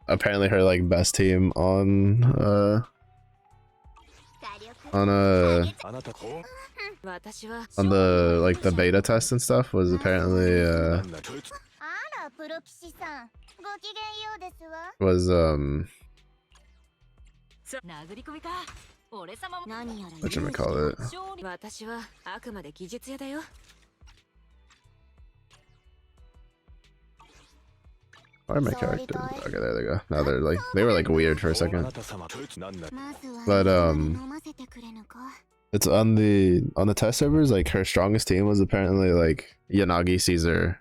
apparently her like best team on the like the beta test and stuff was apparently whatchamacallit. Why are my characters? Okay, there they go. Now they're like, they were like weird for a second. But it's on the test servers, like her strongest team was apparently like Yanagi, Caesar,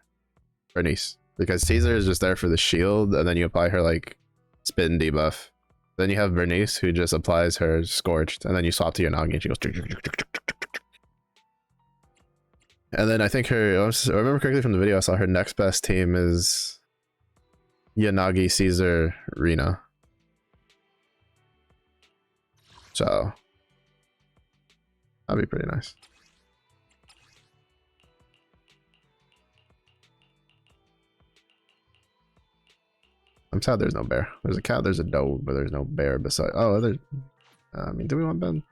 Bernice. Because Caesar is just there for the shield, and then you apply her like spin debuff. Then you have Bernice who just applies her scorched, and then you swap to Yanagi and she goes. And then I think her, if I remember correctly from the video, I saw her next best team is Yanagi, Caesar, Rina. So that'd be pretty nice. I'm sad there's no bear. There's a cat, there's a doe, but there's no bear beside. Oh, there. I mean, do we want Ben?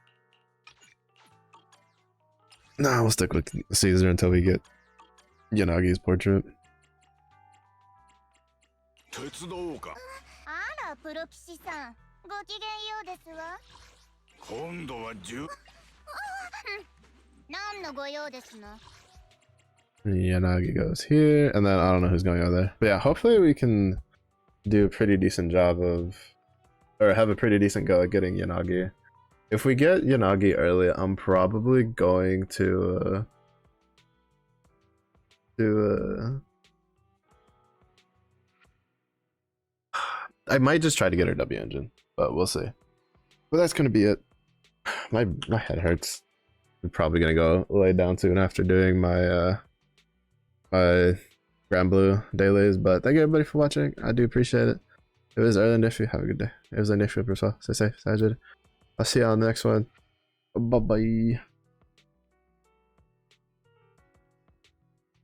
Nah, we'll stick with Caesar until we get Yanagi's portrait. 手伝おうか。あらプロ騎士さん、ごきげんようですわ。今度は何のご用ですの？ Yanagi goes here, and then I don't know who's going over there. But yeah, hopefully we can do a pretty decent job of, or have a pretty decent go at getting Yanagi. If we get Yanagi early, I'm probably going to I might just try to get her W engine, but we'll see. But that's gonna be it. My head hurts. I'm probably gonna go lay down soon after doing my my Grand Blue dailies. But thank you everybody for watching. I do appreciate it. It was early and Have a good day. It was a Nifu as well. Stay safe. Stay hydrated. I'll see you on the next one. Bye bye.